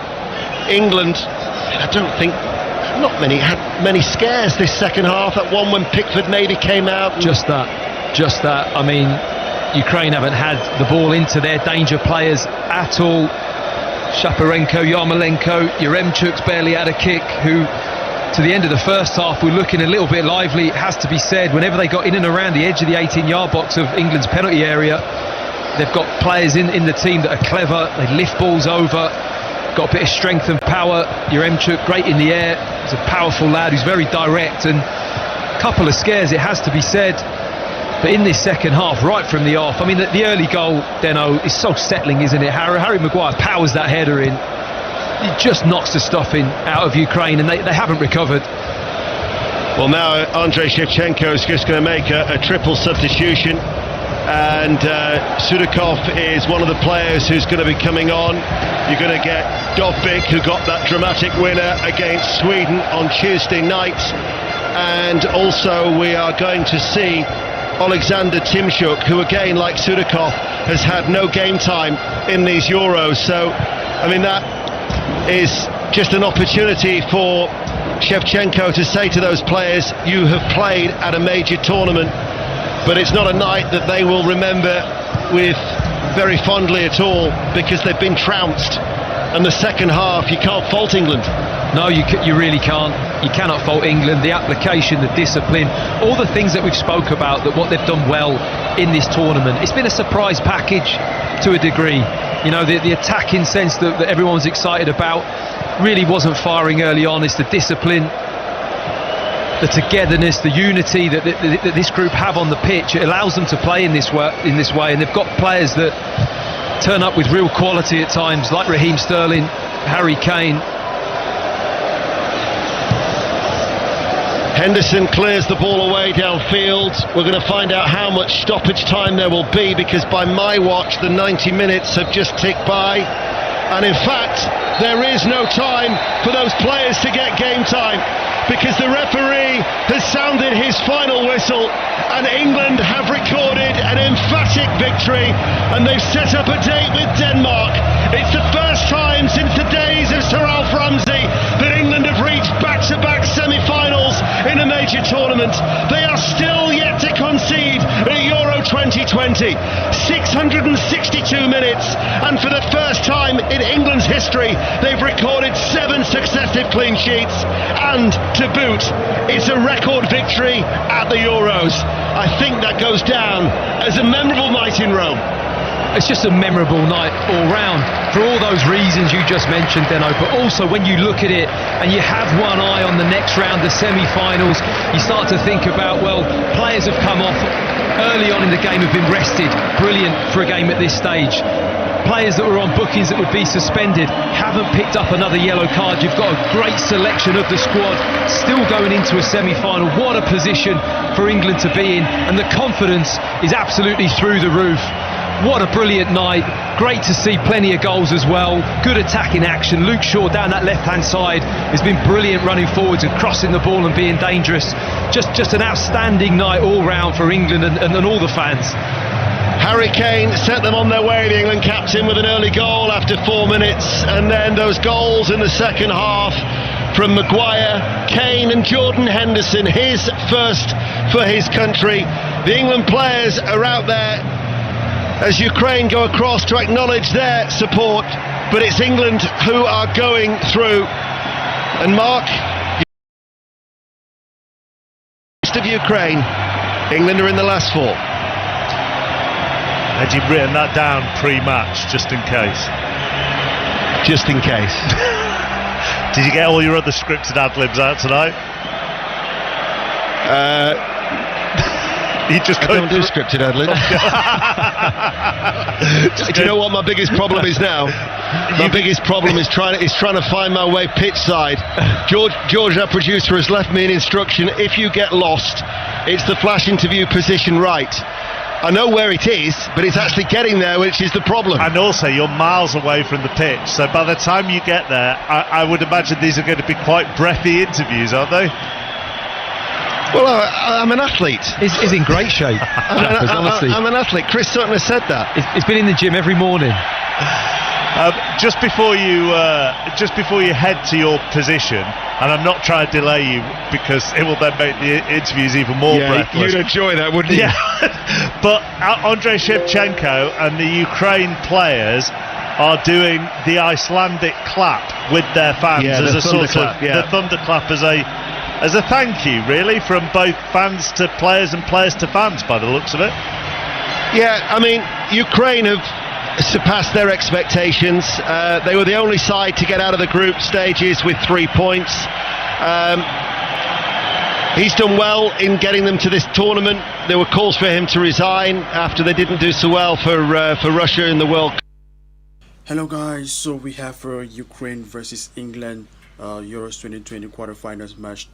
England, I don't think, not many, had many scares this second half. That one when Pickford maybe came out. Just that. I mean, Ukraine haven't had the ball into their danger players at all. Shaparenko, Yarmolenko, Yaremchuk's barely had a kick, who to the end of the first half were looking a little bit lively. It has to be said, whenever they got in and around the edge of the 18-yard box of England's penalty area, they've got players in the team that are clever. They lift balls over, got a bit of strength and power. Yaremchuk, great in the air. He's a powerful lad who's very direct, and a couple of scares, it has to be said. But in this second half, right from the off, I mean, the early goal, Deno, is so settling, isn't it? Harry Maguire powers that header in. It just knocks the stuffing out of Ukraine, and they haven't recovered. Well, now Andrei Shevchenko is just going to make a triple substitution, and Sudakov is one of the players who's going to be coming on. You're going to get Dovbyk, who got that dramatic winner against Sweden on Tuesday night, and also we are going to see Alexander Tymchuk, who again, like Sudakov, has had no game time in these Euros. So, I mean, that is just an opportunity for Shevchenko to say to those players, you have played at a major tournament, but it's not a night that they will remember with very fondly at all, because they've been trounced. And the second half, you can't fault England. No, you really can't. You cannot fault England. The application, the discipline, all the things that we've spoke about, that what they've done well in this tournament. It's been a surprise package to a degree. You know, the attacking sense that everyone was excited about really wasn't firing early on. It's the discipline, the togetherness, the unity that this group have on the pitch. It allows them to play in this way, and they've got players that turn up with real quality at times, like Raheem Sterling, Harry Kane. Henderson clears the ball away downfield. We're going to find out how much stoppage time there will be, because by my watch the 90 minutes have just ticked by, and in fact there is no time for those players to get game time, because the referee has sounded his final whistle, and England have recorded an emphatic victory, and they've set up a date with Denmark. It's the first time since the days of Sir Alf Ramsey that England have reached back-to-back semi-finals in a major tournament. They are still yet to concede at Euro 2020. 662 minutes, and for the first time in England's history, they've recorded 7 successive clean sheets, and to boot, it's a record victory at the Euros. I think that goes down as a memorable night in Rome. It's just a memorable night all round, for all those reasons you just mentioned, Deno, but also when you look at it and you have one eye on the next round, the semi-finals, you start to think about, well, players have come off early on in the game, have been rested, brilliant for a game at this stage. Players that were on bookings that would be suspended haven't picked up another yellow card. You've got a great selection of the squad, still going into a semi-final. What a position for England to be in, and the confidence is absolutely through the roof. What a brilliant night. Great to see plenty of goals as well. Good attacking action. Luke Shaw down that left-hand side has been brilliant, running forwards and crossing the ball and being dangerous. Just an outstanding night all round for England and all the fans. Harry Kane sent them on their way, the England captain, with an early goal after 4 minutes, and then those goals in the second half from Maguire, Kane and Jordan Henderson, his first for his country. The England players are out there as Ukraine go across to acknowledge their support, but it's England who are going through. And Mark, of Ukraine, England are in the last 4. Had you written that down pre-match, just in case? Just in case. Did you get all your other scripted ad-libs out tonight? I don't do scripted ad-libs. Do you know what my biggest problem is now? My biggest problem is trying to find my way pitch side. George, our producer, has left me an instruction: if you get lost, it's the flash interview position right. I know where it is, but it's actually getting there which is the problem. And also, you're miles away from the pitch, so by the time you get there, I would imagine these are going to be quite breathy interviews, aren't they? Well, I'm an athlete. He's in great shape. I'm an athlete. Chris Sutton has said that. He's been in the gym every morning. Just before you head to your position, and I'm not trying to delay you because it will then make the interviews even more breathless. You'd enjoy that, wouldn't you? Yeah. But Andrei Shevchenko and the Ukraine players are doing the Icelandic clap with their fans as a sort of the thunderclap as a thank you, really, from both fans to players and players to fans, by the looks of it. Yeah, I mean, Ukraine have surpassed their expectations. They were the only side to get out of the group stages with 3 points. He's done well in getting them to this tournament. There were calls for him to resign after they didn't do so well for Russia in the World Cup. Hello guys, so we have Ukraine versus England Euros 2020 quarterfinals match